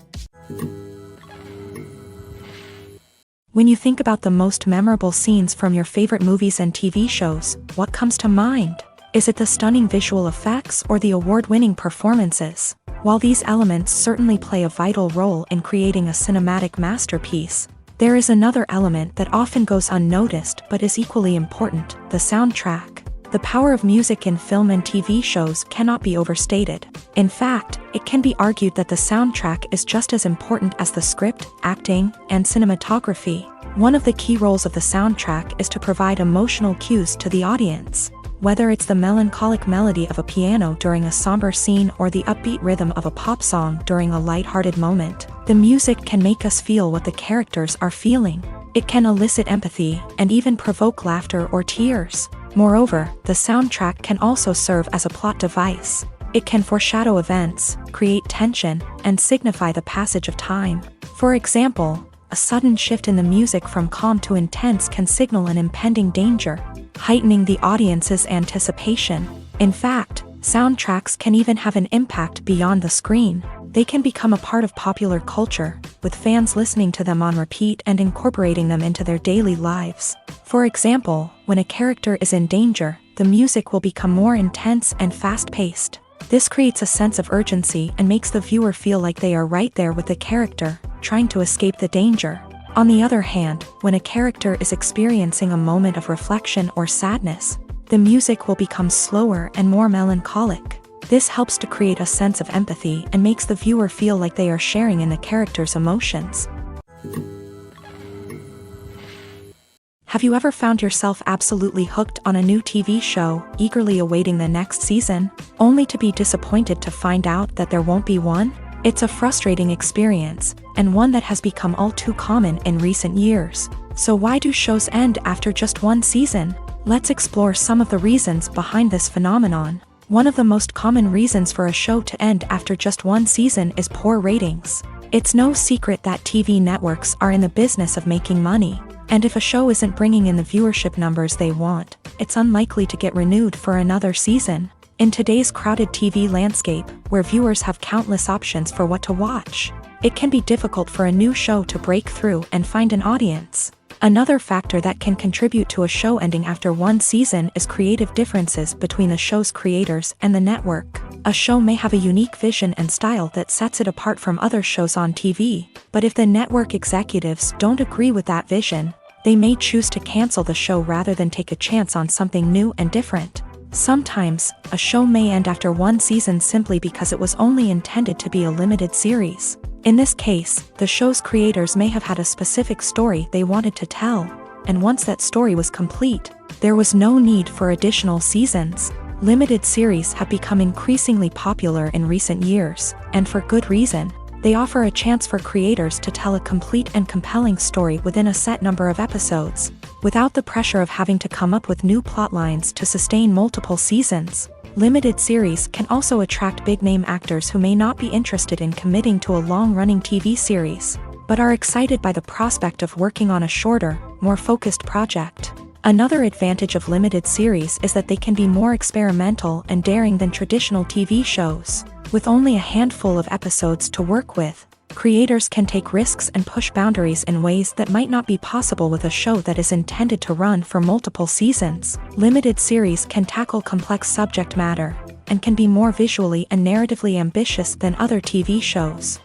When you think about the most memorable scenes from your favorite movies and TV shows, what comes to mind? Is it the stunning visual effects or the award-winning performances? While these elements certainly play a vital role in creating a cinematic masterpiece, there is another element that often goes unnoticed but is equally important: the soundtrack. The power of music in film and TV shows cannot be overstated. In fact, it can be argued that the soundtrack is just as important as the script, acting, and cinematography. One of the key roles of the soundtrack is to provide emotional cues to the audience. Whether it's the melancholic melody of a piano during a somber scene or the upbeat rhythm of a pop song during a light-hearted moment, the music can make us feel what the characters are feeling. It can elicit empathy and even provoke laughter or tears. Moreover, the soundtrack can also serve as a plot device. It can foreshadow events, create tension, and signify the passage of time. For example, a sudden shift in the music from calm to intense can signal an impending danger, heightening the audience's anticipation. In fact, soundtracks can even have an impact beyond the screen. They can become a part of popular culture, with fans listening to them on repeat and incorporating them into their daily lives. For example, when a character is in danger, the music will become more intense and fast-paced. This creates a sense of urgency and makes the viewer feel like they are right there with the character, trying to escape the danger. On the other hand, when a character is experiencing a moment of reflection or sadness, the music will become slower and more melancholic. This helps to create a sense of empathy and makes the viewer feel like they are sharing in the character's emotions. Have you ever found yourself absolutely hooked on a new TV show, eagerly awaiting the next season, only to be disappointed to find out that there won't be one? It's a frustrating experience, and one that has become all too common in recent years. So why do shows end after just one season? Let's explore some of the reasons behind this phenomenon. One of the most common reasons for a show to end after just one season is poor ratings. It's no secret that TV networks are in the business of making money, and if a show isn't bringing in the viewership numbers they want, it's unlikely to get renewed for another season. In today's crowded TV landscape, where viewers have countless options for what to watch, it can be difficult for a new show to break through and find an audience. Another factor that can contribute to a show ending after one season is creative differences between the show's creators and the network. A show may have a unique vision and style that sets it apart from other shows on TV, but if the network executives don't agree with that vision, they may choose to cancel the show rather than take a chance on something new and different. Sometimes, a show may end after one season simply because it was only intended to be a limited series. In this case, the show's creators may have had a specific story they wanted to tell, and once that story was complete, there was no need for additional seasons. Limited series have become increasingly popular in recent years, and for good reason. They offer a chance for creators to tell a complete and compelling story within a set number of episodes, without the pressure of having to come up with new plotlines to sustain multiple seasons. Limited series can also attract big-name actors who may not be interested in committing to a long-running TV series, but are excited by the prospect of working on a shorter, more focused project. Another advantage of limited series is that they can be more experimental and daring than traditional TV shows. With only a handful of episodes to work with, creators can take risks and push boundaries in ways that might not be possible with a show that is intended to run for multiple seasons. Limited series can tackle complex subject matter, and can be more visually and narratively ambitious than other TV shows.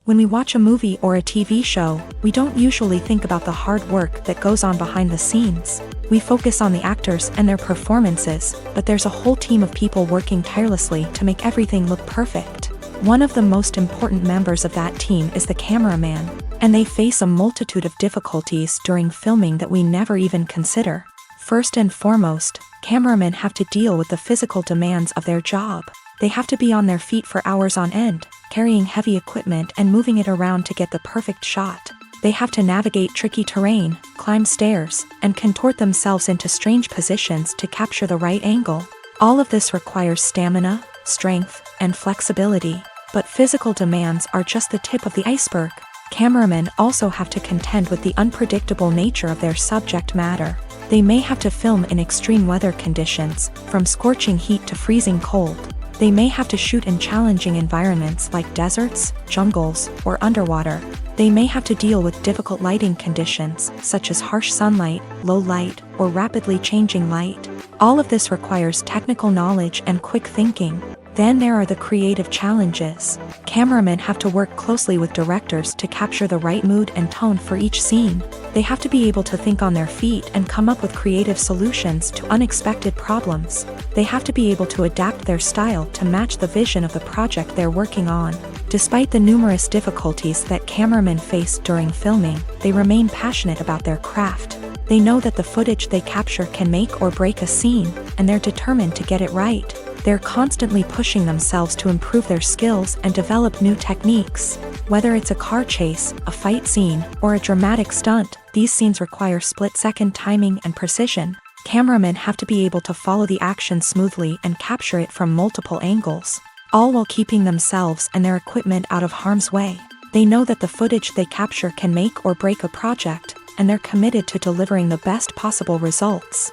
When we watch a movie or a TV show, we don't usually think about the hard work that goes on behind the scenes. We focus on the actors and their performances, but there's a whole team of people working tirelessly to make everything look perfect. One of the most important members of that team is the cameraman, and they face a multitude of difficulties during filming that we never even consider. First and foremost, cameramen have to deal with the physical demands of their job. They have to be on their feet for hours on end, carrying heavy equipment and moving it around to get the perfect shot. They have to navigate tricky terrain, climb stairs, and contort themselves into strange positions to capture the right angle. All of this requires stamina, strength, and flexibility. But physical demands are just the tip of the iceberg. Cameramen also have to contend with the unpredictable nature of their subject matter. They may have to film in extreme weather conditions, from scorching heat to freezing cold. They may have to shoot in challenging environments like deserts, jungles, or underwater. They may have to deal with difficult lighting conditions, such as harsh sunlight, low light, or rapidly changing light. All of this requires technical knowledge and quick thinking. Then there are the creative challenges. Cameramen have to work closely with directors to capture the right mood and tone for each scene. They have to be able to think on their feet and come up with creative solutions to unexpected problems. They have to be able to adapt their style to match the vision of the project they're working on. Despite the numerous difficulties that cameramen face during filming, they remain passionate about their craft. They know that the footage they capture can make or break a scene, and they're determined to get it right. They're constantly pushing themselves to improve their skills and develop new techniques. Whether it's a car chase, a fight scene, or a dramatic stunt, these scenes require split-second timing and precision. Cameramen have to be able to follow the action smoothly and capture it from multiple angles, all while keeping themselves and their equipment out of harm's way. They know that the footage they capture can make or break a project, and they're committed to delivering the best possible results.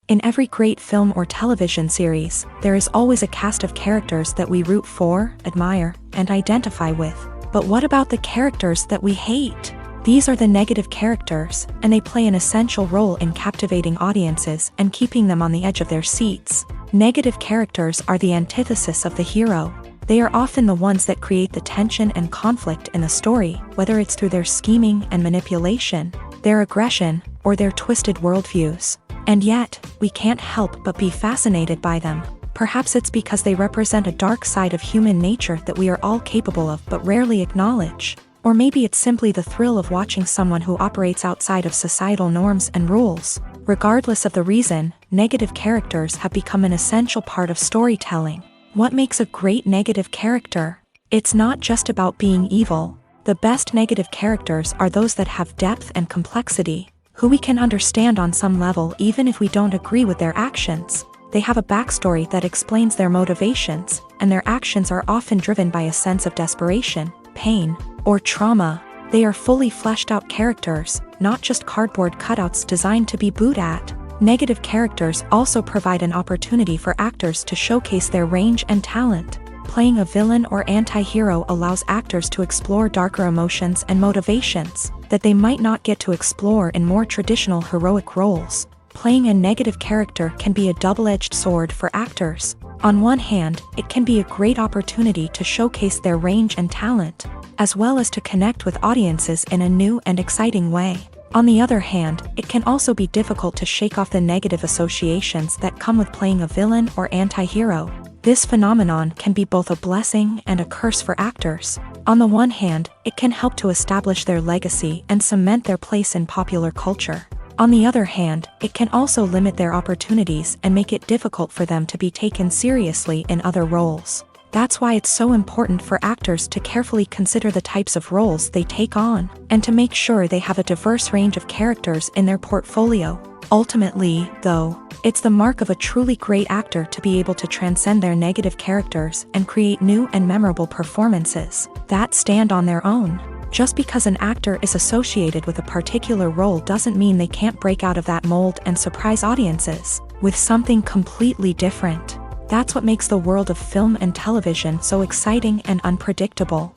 In every great film or television series, there is always a cast of characters that we root for, admire, and identify with. But what about the characters that we hate? These are the negative characters, and they play an essential role in captivating audiences and keeping them on the edge of their seats. Negative characters are the antithesis of the hero. They are often the ones that create the tension and conflict in the story, whether it's through their scheming and manipulation, their aggression, or their twisted worldviews. And yet, we can't help but be fascinated by them. Perhaps it's because they represent a dark side of human nature that we are all capable of but rarely acknowledge. Or maybe it's simply the thrill of watching someone who operates outside of societal norms and rules. Regardless of the reason, negative characters have become an essential part of storytelling. What makes a great negative character? It's not just about being evil. The best negative characters are those that have depth and complexity, who we can understand on some level even if we don't agree with their actions. They have a backstory that explains their motivations, and their actions are often driven by a sense of desperation, pain, or trauma. They are fully fleshed out characters, not just cardboard cutouts designed to be booed at. Negative characters also provide an opportunity for actors to showcase their range and talent. Playing a villain or anti-hero allows actors to explore darker emotions and motivations that they might not get to explore in more traditional heroic roles. Playing a negative character can be a double-edged sword for actors. On one hand, it can be a great opportunity to showcase their range and talent, as well as to connect with audiences in a new and exciting way. On the other hand, it can also be difficult to shake off the negative associations that come with playing a villain or anti-hero. This phenomenon can be both a blessing and a curse for actors. On the one hand, it can help to establish their legacy and cement their place in popular culture. On the other hand, it can also limit their opportunities and make it difficult for them to be taken seriously in other roles. That's why it's so important for actors to carefully consider the types of roles they take on, and to make sure they have a diverse range of characters in their portfolio. Ultimately, though, it's the mark of a truly great actor to be able to transcend their negative characters and create new and memorable performances that stand on their own. Just because an actor is associated with a particular role doesn't mean they can't break out of that mold and surprise audiences with something completely different. That's what makes the world of film and television so exciting and unpredictable.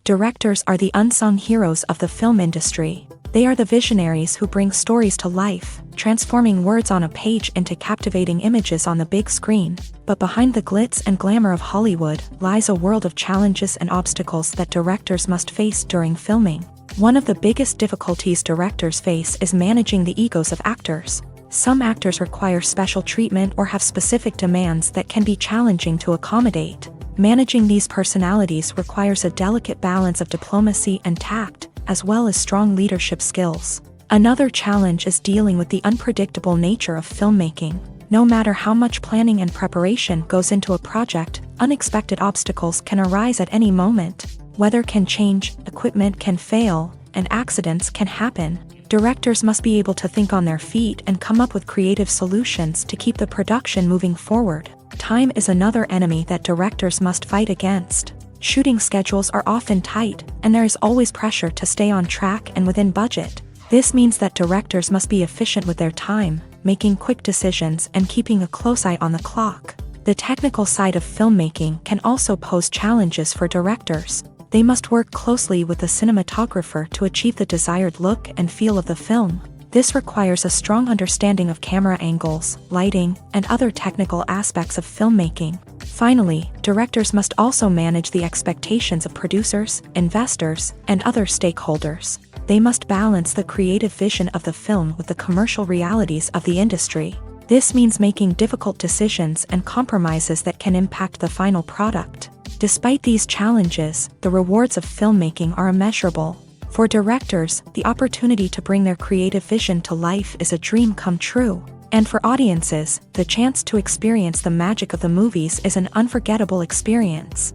Directors are the unsung heroes of the film industry. They are the visionaries who bring stories to life, transforming words on a page into captivating images on the big screen. But behind the glitz and glamour of Hollywood lies a world of challenges and obstacles that directors must face during filming. One of the biggest difficulties directors face is managing the egos of actors. Some actors require special treatment or have specific demands that can be challenging to accommodate. Managing these personalities requires a delicate balance of diplomacy and tact, as well as strong leadership skills. Another challenge is dealing with the unpredictable nature of filmmaking. No matter how much planning and preparation goes into a project, unexpected obstacles can arise at any moment. Weather can change, equipment can fail, and accidents can happen. Directors must be able to think on their feet and come up with creative solutions to keep the production moving forward. Time is another enemy that directors must fight against. Shooting schedules are often tight, and there is always pressure to stay on track and within budget. This means that directors must be efficient with their time, making quick decisions and keeping a close eye on the clock. The technical side of filmmaking can also pose challenges for directors. They must work closely with the cinematographer to achieve the desired look and feel of the film. This requires a strong understanding of camera angles, lighting, and other technical aspects of filmmaking. Finally, directors must also manage the expectations of producers, investors, and other stakeholders. They must balance the creative vision of the film with the commercial realities of the industry. This means making difficult decisions and compromises that can impact the final product. Despite these challenges, the rewards of filmmaking are immeasurable. For directors, the opportunity to bring their creative vision to life is a dream come true. And for audiences, the chance to experience the magic of the movies is an unforgettable experience.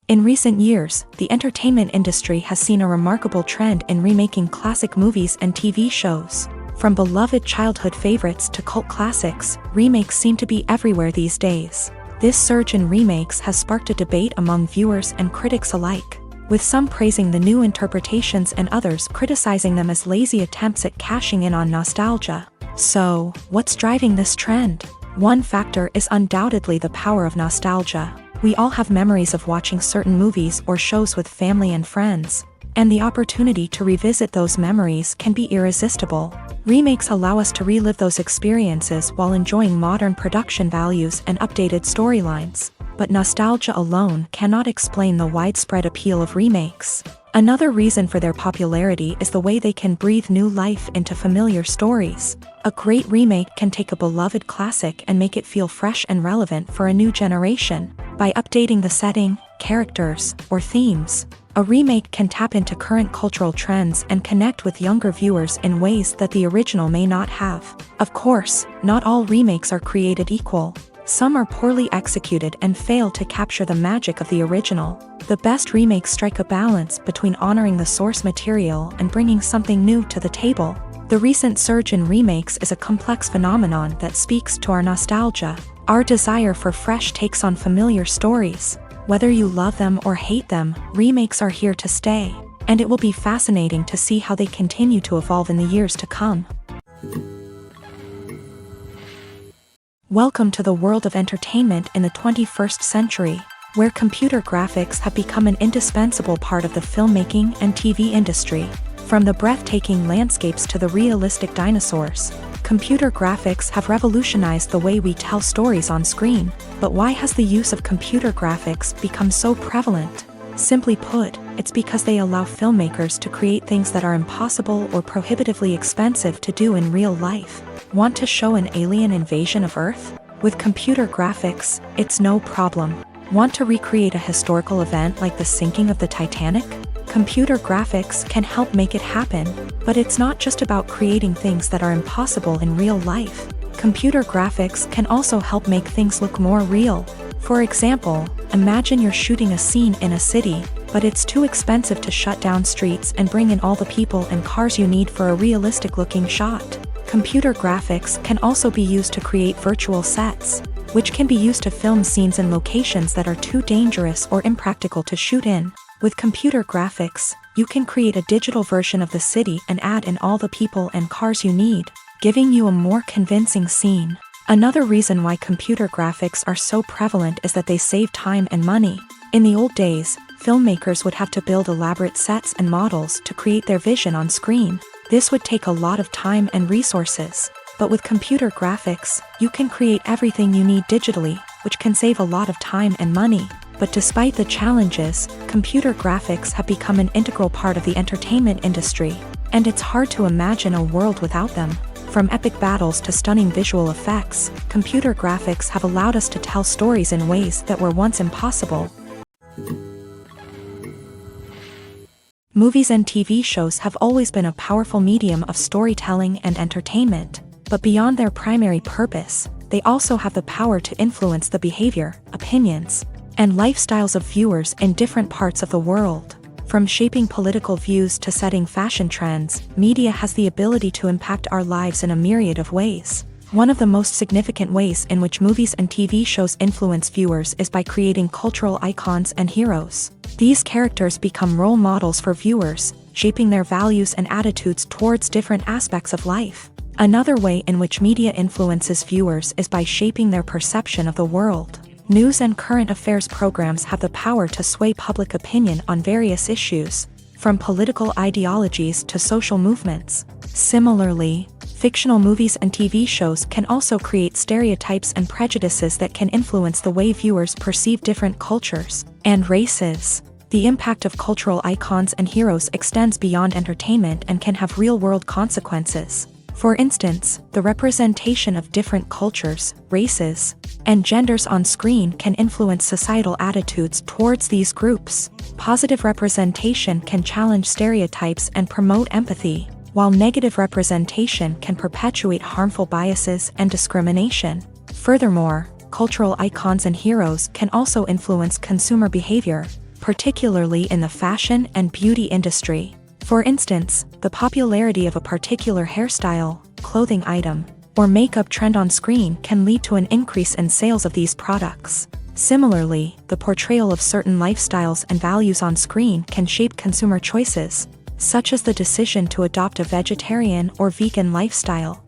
In recent years, the entertainment industry has seen a remarkable trend in remaking classic movies and TV shows. From beloved childhood favorites to cult classics, remakes seem to be everywhere these days. This surge in remakes has sparked a debate among viewers and critics alike, with some praising the new interpretations and others criticizing them as lazy attempts at cashing in on nostalgia. So, what's driving this trend? One factor is undoubtedly the power of nostalgia. We all have memories of watching certain movies or shows with family and friends, and the opportunity to revisit those memories can be irresistible. Remakes allow us to relive those experiences while enjoying modern production values and updated storylines. But nostalgia alone cannot explain the widespread appeal of remakes. Another reason for their popularity is the way they can breathe new life into familiar stories. A great remake can take a beloved classic and make it feel fresh and relevant for a new generation. By updating the setting, characters, or themes, a remake can tap into current cultural trends and connect with younger viewers in ways that the original may not have. Of course, not all remakes are created equal. Some are poorly executed and fail to capture the magic of the original. The best remakes strike a balance between honoring the source material and bringing something new to the table. The recent surge in remakes is a complex phenomenon that speaks to our nostalgia, our desire for fresh takes on familiar stories. Whether you love them or hate them, remakes are here to stay, and it will be fascinating to see how they continue to evolve in the years to come. Welcome to the world of entertainment in the 21st century, where computer graphics have become an indispensable part of the filmmaking and TV industry. From the breathtaking landscapes to the realistic dinosaurs, computer graphics have revolutionized the way we tell stories on screen. But why has the use of computer graphics become so prevalent? Simply put, it's because they allow filmmakers to create things that are impossible or prohibitively expensive to do in real life. Want to show an alien invasion of Earth? With computer graphics, it's no problem. Want to recreate a historical event like the sinking of the Titanic? Computer graphics can help make it happen, but it's not just about creating things that are impossible in real life. Computer graphics can also help make things look more real. For example, imagine you're shooting a scene in a city, but it's too expensive to shut down streets and bring in all the people and cars you need for a realistic-looking shot. Computer graphics can also be used to create virtual sets, which can be used to film scenes in locations that are too dangerous or impractical to shoot in. With computer graphics, you can create a digital version of the city and add in all the people and cars you need, giving you a more convincing scene. Another reason why computer graphics are so prevalent is that they save time and money. In the old days, filmmakers would have to build elaborate sets and models to create their vision on screen. This would take a lot of time and resources. But with computer graphics, you can create everything you need digitally, which can save a lot of time and money. But despite the challenges, computer graphics have become an integral part of the entertainment industry, and it's hard to imagine a world without them. From epic battles to stunning visual effects, computer graphics have allowed us to tell stories in ways that were once impossible. Movies and TV shows have always been a powerful medium of storytelling and entertainment, but beyond their primary purpose, they also have the power to influence the behavior, opinions, and lifestyles of viewers in different parts of the world. From shaping political views to setting fashion trends, media has the ability to impact our lives in a myriad of ways. One of the most significant ways in which movies and TV shows influence viewers is by creating cultural icons and heroes. These characters become role models for viewers, shaping their values and attitudes towards different aspects of life. Another way in which media influences viewers is by shaping their perception of the world. News and current affairs programs have the power to sway public opinion on various issues, from political ideologies to social movements. Similarly, fictional movies and TV shows can also create stereotypes and prejudices that can influence the way viewers perceive different cultures and races. The impact of cultural icons and heroes extends beyond entertainment and can have real-world consequences. For instance, the representation of different cultures, races, and genders on screen can influence societal attitudes towards these groups. Positive representation can challenge stereotypes and promote empathy, while negative representation can perpetuate harmful biases and discrimination. Furthermore, cultural icons and heroes can also influence consumer behavior, particularly in the fashion and beauty industry. For instance, the popularity of a particular hairstyle, clothing item, or makeup trend on screen can lead to an increase in sales of these products. Similarly, the portrayal of certain lifestyles and values on screen can shape consumer choices, such as the decision to adopt a vegetarian or vegan lifestyle.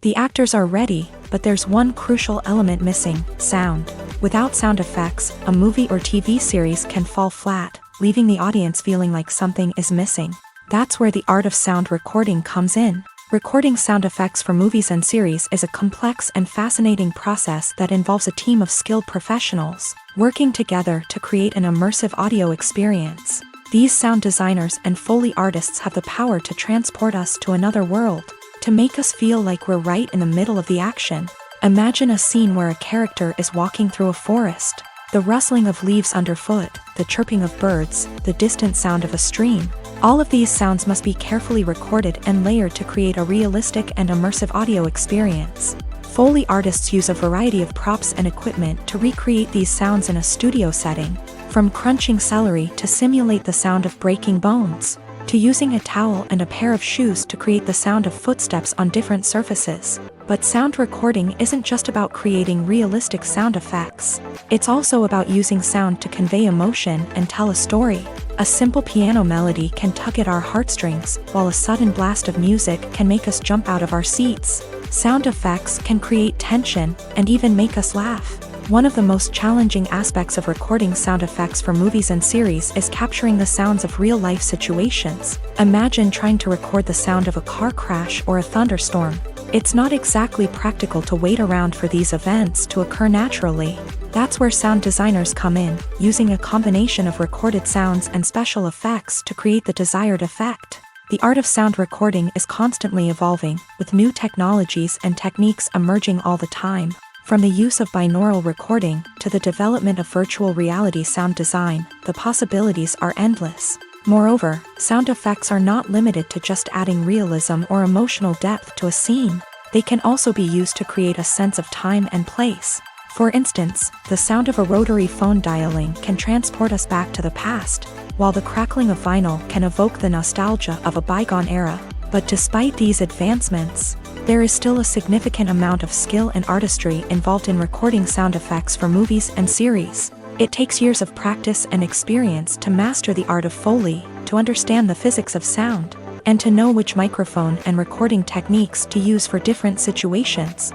The actors are ready, but there's one crucial element missing: sound. Without sound effects, a movie or TV series can fall flat, leaving the audience feeling like something is missing. That's where the art of sound recording comes in. Recording sound effects for movies and series is a complex and fascinating process that involves a team of skilled professionals working together to create an immersive audio experience. These sound designers and Foley artists have the power to transport us to another world, to make us feel like we're right in the middle of the action. Imagine a scene where a character is walking through a forest. The rustling of leaves underfoot, the chirping of birds, the distant sound of a stream. All of these sounds must be carefully recorded and layered to create a realistic and immersive audio experience. Foley artists use a variety of props and equipment to recreate these sounds in a studio setting, from crunching celery to simulate the sound of breaking bones, to using a towel and a pair of shoes to create the sound of footsteps on different surfaces. But sound recording isn't just about creating realistic sound effects. It's also about using sound to convey emotion and tell a story. A simple piano melody can tug at our heartstrings, while a sudden blast of music can make us jump out of our seats. Sound effects can create tension and even make us laugh. One of the most challenging aspects of recording sound effects for movies and series is capturing the sounds of real-life situations. Imagine trying to record the sound of a car crash or a thunderstorm. It's not exactly practical to wait around for these events to occur naturally. That's where sound designers come in, using a combination of recorded sounds and special effects to create the desired effect. The art of sound recording is constantly evolving, with new technologies and techniques emerging all the time. From the use of binaural recording to the development of virtual reality sound design, the possibilities are endless. Moreover, sound effects are not limited to just adding realism or emotional depth to a scene. They can also be used to create a sense of time and place. For instance, the sound of a rotary phone dialing can transport us back to the past, while the crackling of vinyl can evoke the nostalgia of a bygone era. But despite these advancements, there is still a significant amount of skill and artistry involved in recording sound effects for movies and series. It takes years of practice and experience to master the art of Foley, to understand the physics of sound, and to know which microphone and recording techniques to use for different situations.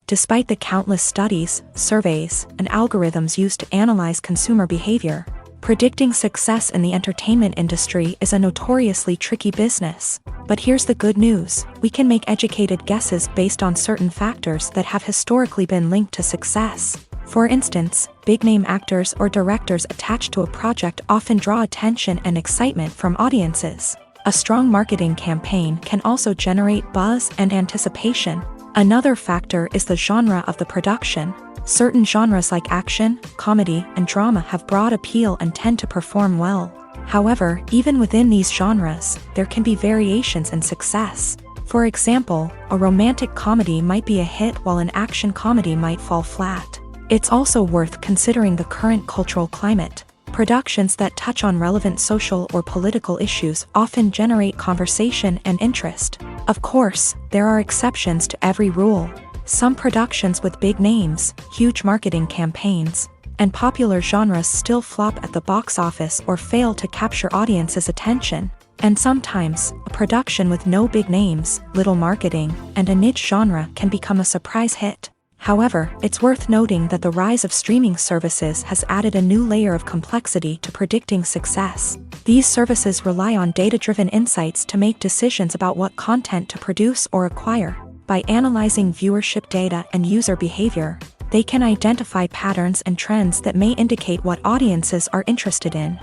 Despite the countless studies, surveys, and algorithms used to analyze consumer behavior, predicting success in the entertainment industry is a notoriously tricky business. But here's the good news: we can make educated guesses based on certain factors that have historically been linked to success. For instance, big-name actors or directors attached to a project often draw attention and excitement from audiences. A strong marketing campaign can also generate buzz and anticipation. Another factor is the genre of the production. Certain genres like action, comedy, and drama have broad appeal and tend to perform well. However, even within these genres, there can be variations in success. For example, a romantic comedy might be a hit while an action comedy might fall flat. It's also worth considering the current cultural climate. Productions that touch on relevant social or political issues often generate conversation and interest. Of course, there are exceptions to every rule. Some productions with big names, huge marketing campaigns, and popular genres still flop at the box office or fail to capture audiences' attention. And sometimes, a production with no big names, little marketing, and a niche genre can become a surprise hit. However, it's worth noting that the rise of streaming services has added a new layer of complexity to predicting success. These services rely on data-driven insights to make decisions about what content to produce or acquire. By analyzing viewership data and user behavior, they can identify patterns and trends that may indicate what audiences are interested in.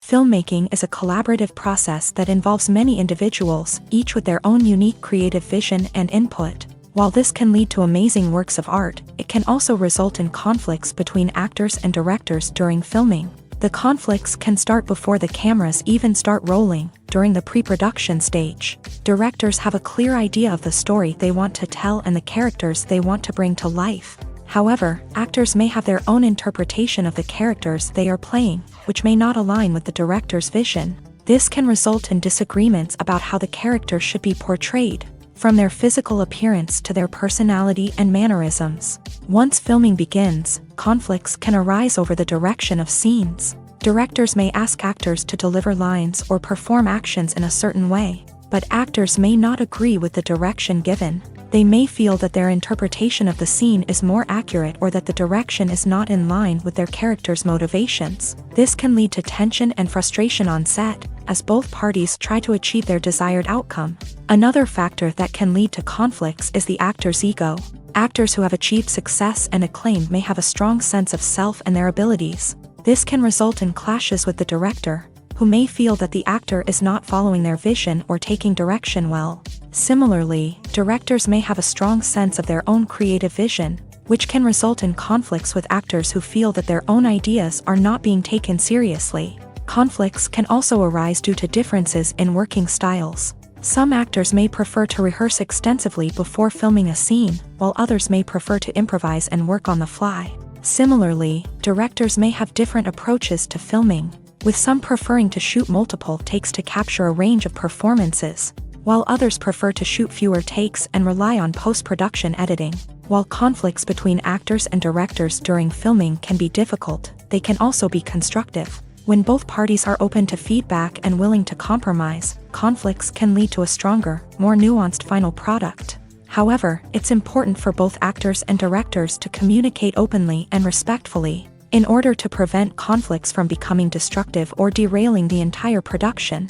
Filmmaking is a collaborative process that involves many individuals, each with their own unique creative vision and input. While this can lead to amazing works of art, it can also result in conflicts between actors and directors during filming. The conflicts can start before the cameras even start rolling, during the pre-production stage. Directors have a clear idea of the story they want to tell and the characters they want to bring to life. However, actors may have their own interpretation of the characters they are playing, which may not align with the director's vision. This can result in disagreements about how the characters should be portrayed, from their physical appearance to their personality and mannerisms. Once filming begins, conflicts can arise over the direction of scenes. Directors may ask actors to deliver lines or perform actions in a certain way, but actors may not agree with the direction given. They may feel that their interpretation of the scene is more accurate or that the direction is not in line with their character's motivations. This can lead to tension and frustration on set, as both parties try to achieve their desired outcome. Another factor that can lead to conflicts is the actor's ego. Actors who have achieved success and acclaim may have a strong sense of self and their abilities. This can result in clashes with the director, who may feel that the actor is not following their vision or taking direction well. Similarly, directors may have a strong sense of their own creative vision, which can result in conflicts with actors who feel that their own ideas are not being taken seriously. Conflicts can also arise due to differences in working styles. Some actors may prefer to rehearse extensively before filming a scene, while others may prefer to improvise and work on the fly. Similarly, directors may have different approaches to filming. with some preferring to shoot multiple takes to capture a range of performances, while others prefer to shoot fewer takes and rely on post-production editing. While conflicts between actors and directors during filming can be difficult, they can also be constructive. When both parties are open to feedback and willing to compromise, conflicts can lead to a stronger, more nuanced final product. However, it's important for both actors and directors to communicate openly and respectfully, in order to prevent conflicts from becoming destructive or derailing the entire production.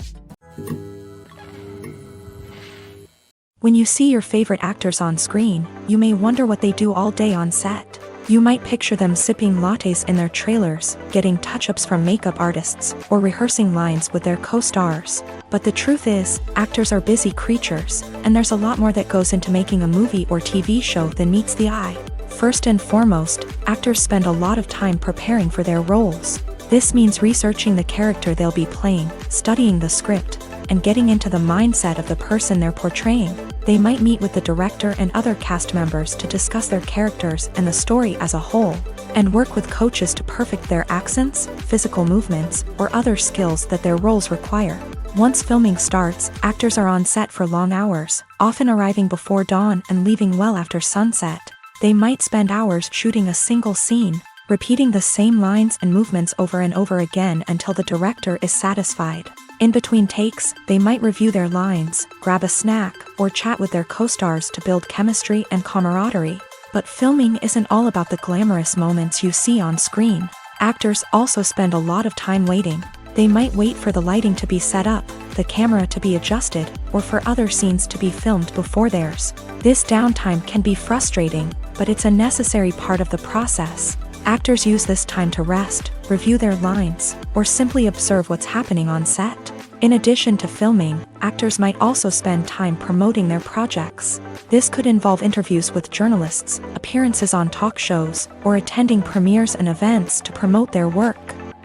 When you see your favorite actors on screen, you may wonder what they do all day on set. You might picture them sipping lattes in their trailers, getting touch-ups from makeup artists, or rehearsing lines with their co-stars. But the truth is, actors are busy creatures, and there's a lot more that goes into making a movie or TV show than meets the eye. First and foremost, actors spend a lot of time preparing for their roles. This means researching the character they'll be playing, studying the script, and getting into the mindset of the person they're portraying. They might meet with the director and other cast members to discuss their characters and the story as a whole, and work with coaches to perfect their accents, physical movements, or other skills that their roles require. Once filming starts, actors are on set for long hours, often arriving before dawn and leaving well after sunset. They might spend hours shooting a single scene, repeating the same lines and movements over and over again until the director is satisfied. In between takes, they might review their lines, grab a snack, or chat with their co-stars to build chemistry and camaraderie. But filming isn't all about the glamorous moments you see on screen. Actors also spend a lot of time waiting. They might wait for the lighting to be set up, the camera to be adjusted, or for other scenes to be filmed before theirs. This downtime can be frustrating, but it's a necessary part of the process. Actors use this time to rest, review their lines, or simply observe what's happening on set. In addition to filming, actors might also spend time promoting their projects. This could involve interviews with journalists, appearances on talk shows, or attending premieres and events to promote their work.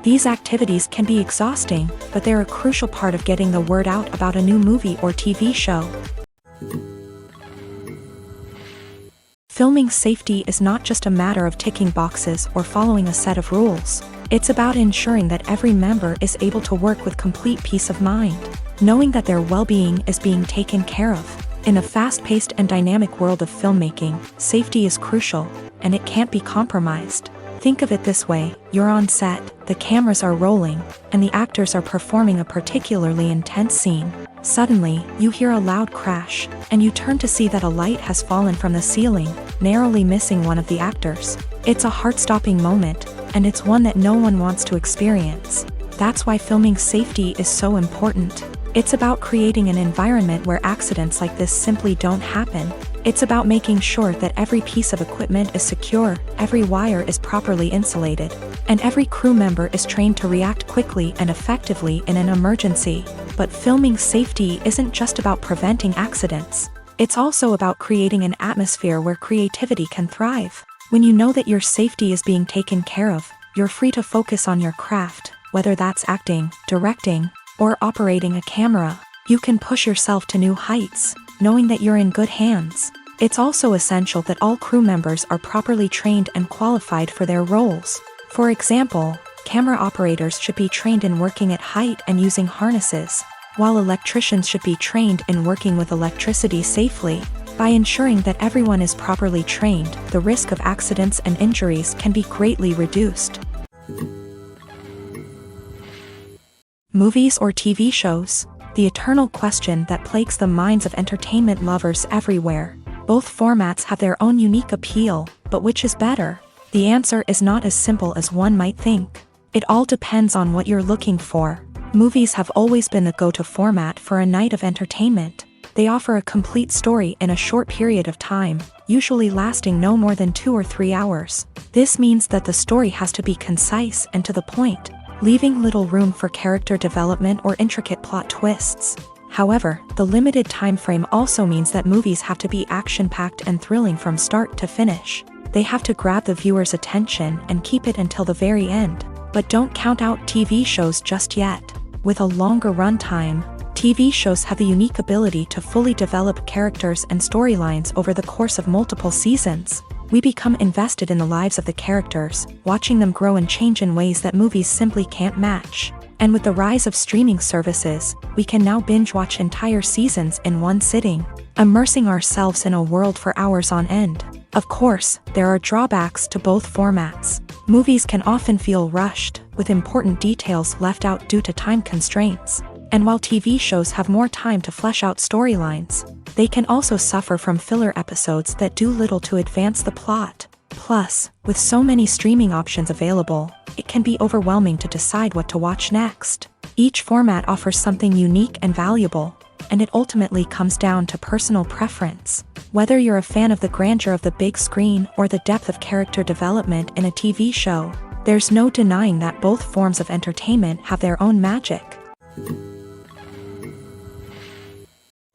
These activities can be exhausting, but they're a crucial part of getting the word out about a new movie or TV show. Filming safety is not just a matter of ticking boxes or following a set of rules. It's about ensuring that every member is able to work with complete peace of mind, knowing that their well-being is being taken care of. In a fast-paced and dynamic world of filmmaking, safety is crucial, and it can't be compromised. Think of it this way: you're on set, the cameras are rolling, and the actors are performing a particularly intense scene. Suddenly, you hear a loud crash, and you turn to see that a light has fallen from the ceiling, narrowly missing one of the actors. It's a heart-stopping moment, and it's one that no one wants to experience. That's why filming safety is so important. It's about creating an environment where accidents like this simply don't happen. It's about making sure that every piece of equipment is secure, every wire is properly insulated, and every crew member is trained to react quickly and effectively in an emergency. But filming safety isn't just about preventing accidents. It's also about creating an atmosphere where creativity can thrive. When you know that your safety is being taken care of, you're free to focus on your craft, whether that's acting, directing, or operating a camera. You can push yourself to new heights, knowing that you're in good hands. It's also essential that all crew members are properly trained and qualified for their roles. For example, camera operators should be trained in working at height and using harnesses, while electricians should be trained in working with electricity safely. By ensuring that everyone is properly trained, the risk of accidents and injuries can be greatly reduced. Movies or TV shows? The eternal question that plagues the minds of entertainment lovers everywhere. Both formats have their own unique appeal, but which is better? The answer is not as simple as one might think. It all depends on what you're looking for. Movies have always been the go-to format for a night of entertainment. They offer a complete story in a short period of time, usually lasting no more than 2 or 3 hours. This means that the story has to be concise and to the point, leaving little room for character development or intricate plot twists. However, the limited time frame also means that movies have to be action-packed and thrilling from start to finish. They have to grab the viewer's attention and keep it until the very end. But don't count out TV shows just yet. With a longer runtime, TV shows have the unique ability to fully develop characters and storylines over the course of multiple seasons. We become invested in the lives of the characters, watching them grow and change in ways that movies simply can't match. And with the rise of streaming services, we can now binge-watch entire seasons in one sitting, immersing ourselves in a world for hours on end. Of course, there are drawbacks to both formats. Movies can often feel rushed, with important details left out due to time constraints. And while TV shows have more time to flesh out storylines, they can also suffer from filler episodes that do little to advance the plot. Plus, with so many streaming options available, it can be overwhelming to decide what to watch next. Each format offers something unique and valuable, and it ultimately comes down to personal preference. Whether you're a fan of the grandeur of the big screen or the depth of character development in a TV show, there's no denying that both forms of entertainment have their own magic.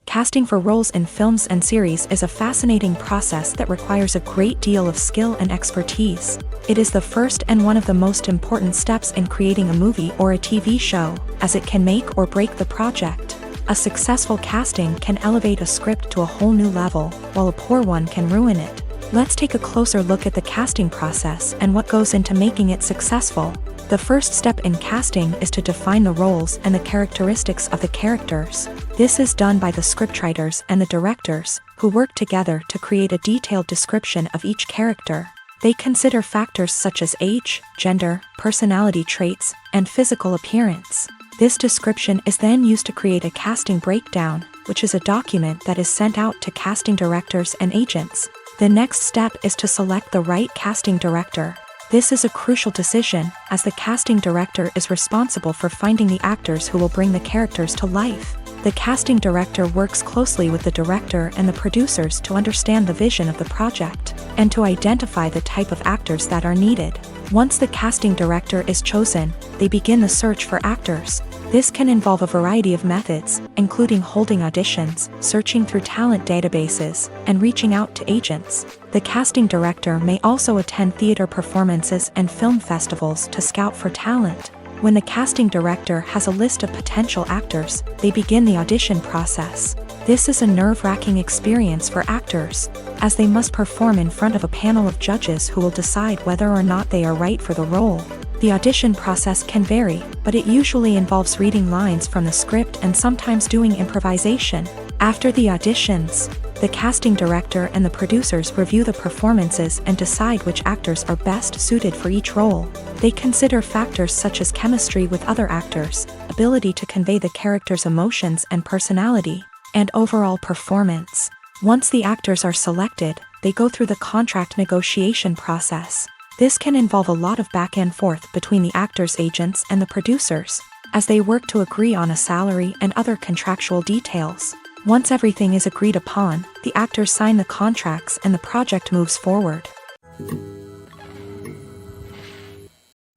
Casting for roles in films and series is a fascinating process that requires a great deal of skill and expertise. It is the first and one of the most important steps in creating a movie or a TV show, as it can make or break the project. A successful casting can elevate a script to a whole new level, while a poor one can ruin it. Let's take a closer look at the casting process and what goes into making it successful. The first step in casting is to define the roles and the characteristics of the characters. This is done by the scriptwriters and the directors, who work together to create a detailed description of each character. They consider factors such as age, gender, personality traits, and physical appearance. This description is then used to create a casting breakdown, which is a document that is sent out to casting directors and agents. The next step is to select the right casting director. This is a crucial decision, as the casting director is responsible for finding the actors who will bring the characters to life. The casting director works closely with the director and the producers to understand the vision of the project, and to identify the type of actors that are needed. Once the casting director is chosen, they begin the search for actors. This can involve a variety of methods, including holding auditions, searching through talent databases, and reaching out to agents. The casting director may also attend theater performances and film festivals to scout for talent. When the casting director has a list of potential actors, they begin the audition process. This is a nerve-wracking experience for actors, as they must perform in front of a panel of judges who will decide whether or not they are right for the role. The audition process can vary, but it usually involves reading lines from the script and sometimes doing improvisation. After the auditions, the casting director and the producers review the performances and decide which actors are best suited for each role. They consider factors such as chemistry with other actors, ability to convey the character's emotions and personality, and overall performance. Once the actors are selected, they go through the contract negotiation process. This can involve a lot of back and forth between the actors' agents and the producers, as they work to agree on a salary and other contractual details. Once everything is agreed upon, the actors sign the contracts and the project moves forward.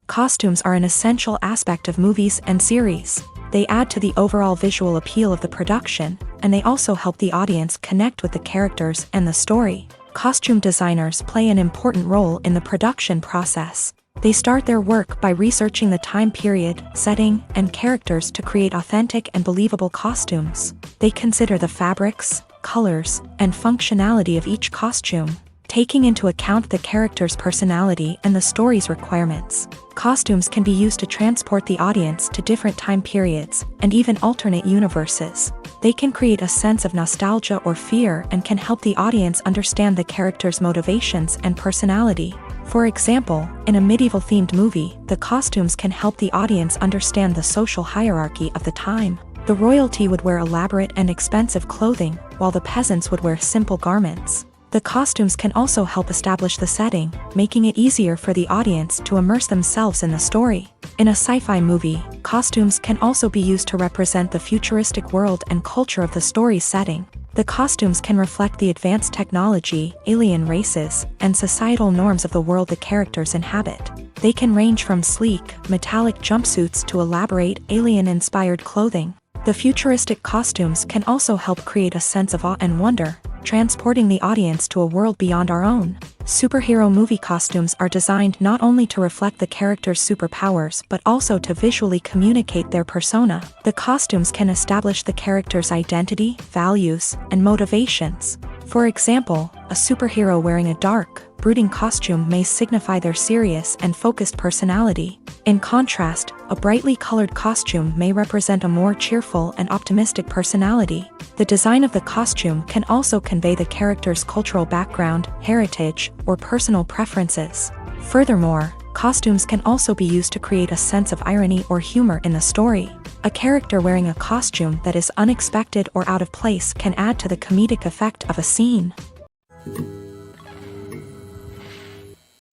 Costumes are an essential aspect of movies and series. They add to the overall visual appeal of the production, and they also help the audience connect with the characters and the story. Costume designers play an important role in the production process. They start their work by researching the time period, setting, and characters to create authentic and believable costumes. They consider the fabrics, colors, and functionality of each costume, taking into account the character's personality and the story's requirements. Costumes can be used to transport the audience to different time periods, and even alternate universes. They can create a sense of nostalgia or fear and can help the audience understand the character's motivations and personality. For example, in a medieval-themed movie, the costumes can help the audience understand the social hierarchy of the time. The royalty would wear elaborate and expensive clothing, while the peasants would wear simple garments. The costumes can also help establish the setting, making it easier for the audience to immerse themselves in the story. In a sci-fi movie, costumes can also be used to represent the futuristic world and culture of the story's setting. The costumes can reflect the advanced technology, alien races, and societal norms of the world the characters inhabit. They can range from sleek, metallic jumpsuits to elaborate, alien-inspired clothing. The futuristic costumes can also help create a sense of awe and wonder, transporting the audience to a world beyond our own. Superhero movie costumes are designed not only to reflect the character's superpowers but also to visually communicate their persona. The costumes can establish the character's identity, values, and motivations. For example, a superhero wearing a dark, brooding costume may signify their serious and focused personality, In contrast, a brightly colored costume may represent a more cheerful and optimistic personality. The design of the costume can also convey the character's cultural background, heritage, or personal preferences. Furthermore, costumes can also be used to create a sense of irony or humor in the story. A character wearing a costume that is unexpected or out of place can add to the comedic effect of a scene.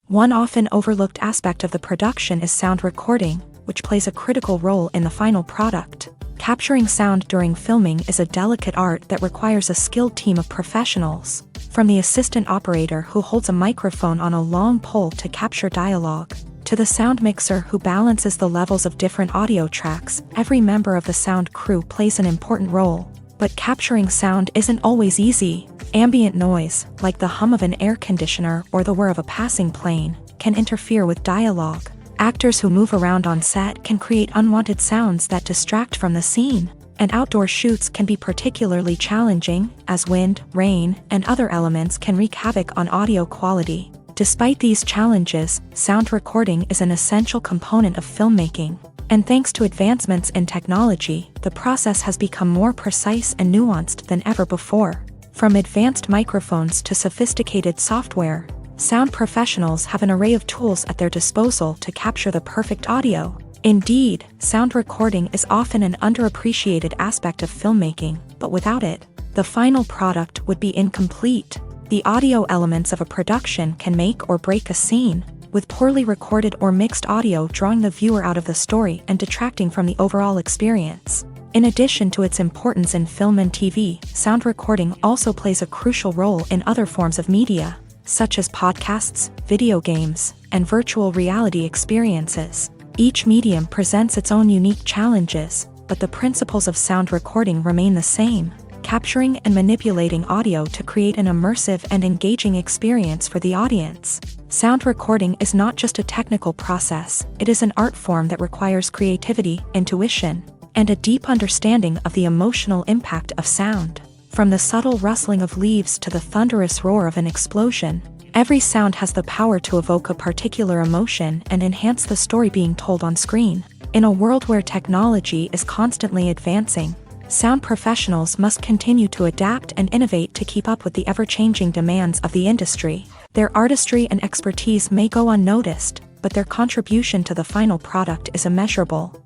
One often overlooked aspect of the production is sound recording, which plays a critical role in the final product. Capturing sound during filming is a delicate art that requires a skilled team of professionals. From the assistant operator who holds a microphone on a long pole to capture dialogue, to the sound mixer who balances the levels of different audio tracks, every member of the sound crew plays an important role. But capturing sound isn't always easy. Ambient noise, like the hum of an air conditioner or the whir of a passing plane, can interfere with dialogue. Actors who move around on set can create unwanted sounds that distract from the scene. And outdoor shoots can be particularly challenging, as wind, rain, and other elements can wreak havoc on audio quality. Despite these challenges, sound recording is an essential component of filmmaking. And thanks to advancements in technology, the process has become more precise and nuanced than ever before. From advanced microphones to sophisticated software, sound professionals have an array of tools at their disposal to capture the perfect audio. Indeed, sound recording is often an underappreciated aspect of filmmaking, but without it, the final product would be incomplete. The audio elements of a production can make or break a scene, with poorly recorded or mixed audio drawing the viewer out of the story and detracting from the overall experience. In addition to its importance in film and TV, sound recording also plays a crucial role in other forms of media, such as podcasts, video games, and virtual reality experiences. Each medium presents its own unique challenges, but the principles of sound recording remain the same: capturing and manipulating audio to create an immersive and engaging experience for the audience. Sound recording is not just a technical process, it is an art form that requires creativity, intuition, and a deep understanding of the emotional impact of sound. From the subtle rustling of leaves to the thunderous roar of an explosion, every sound has the power to evoke a particular emotion and enhance the story being told on screen. In a world where technology is constantly advancing, sound professionals must continue to adapt and innovate to keep up with the ever-changing demands of the industry. Their artistry and expertise may go unnoticed, but their contribution to the final product is immeasurable.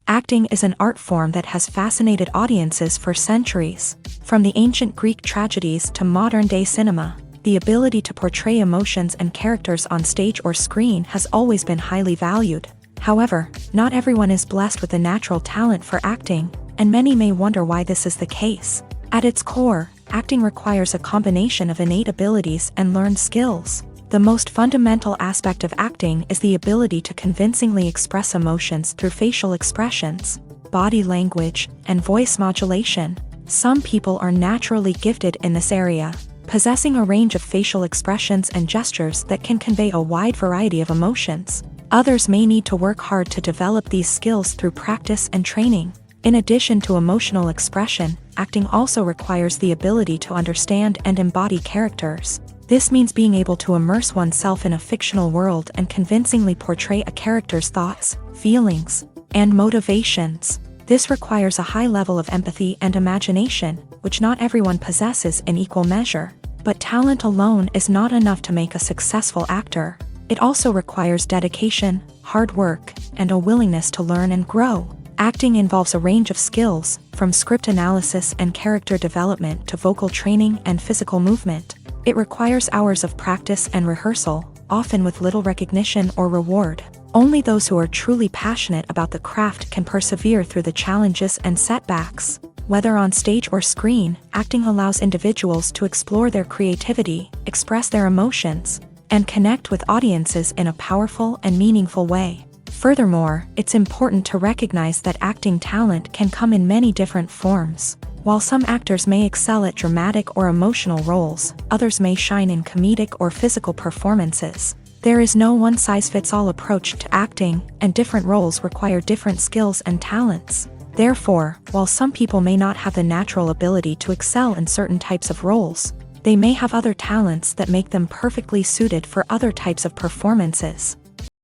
Acting is an art form that has fascinated audiences for centuries. From the ancient Greek tragedies to modern-day cinema, the ability to portray emotions and characters on stage or screen has always been highly valued. However, not everyone is blessed with a natural talent for acting, and many may wonder why this is the case. At its core, acting requires a combination of innate abilities and learned skills. The most fundamental aspect of acting is the ability to convincingly express emotions through facial expressions, body language, and voice modulation. Some people are naturally gifted in this area, possessing a range of facial expressions and gestures that can convey a wide variety of emotions. Others may need to work hard to develop these skills through practice and training. In addition to emotional expression, acting also requires the ability to understand and embody characters. This means being able to immerse oneself in a fictional world and convincingly portray a character's thoughts, feelings, and motivations. This requires a high level of empathy and imagination, which not everyone possesses in equal measure. But talent alone is not enough to make a successful actor. It also requires dedication, hard work, and a willingness to learn and grow. Acting involves a range of skills, from script analysis and character development to vocal training and physical movement. It requires hours of practice and rehearsal, often with little recognition or reward. Only those who are truly passionate about the craft can persevere through the challenges and setbacks. Whether on stage or screen, acting allows individuals to explore their creativity, express their emotions, and connect with audiences in a powerful and meaningful way. Furthermore, it's important to recognize that acting talent can come in many different forms. While some actors may excel at dramatic or emotional roles, others may shine in comedic or physical performances. There is no one-size-fits-all approach to acting, and different roles require different skills and talents. Therefore, while some people may not have the natural ability to excel in certain types of roles, They may have other talents that make them perfectly suited for other types of performances.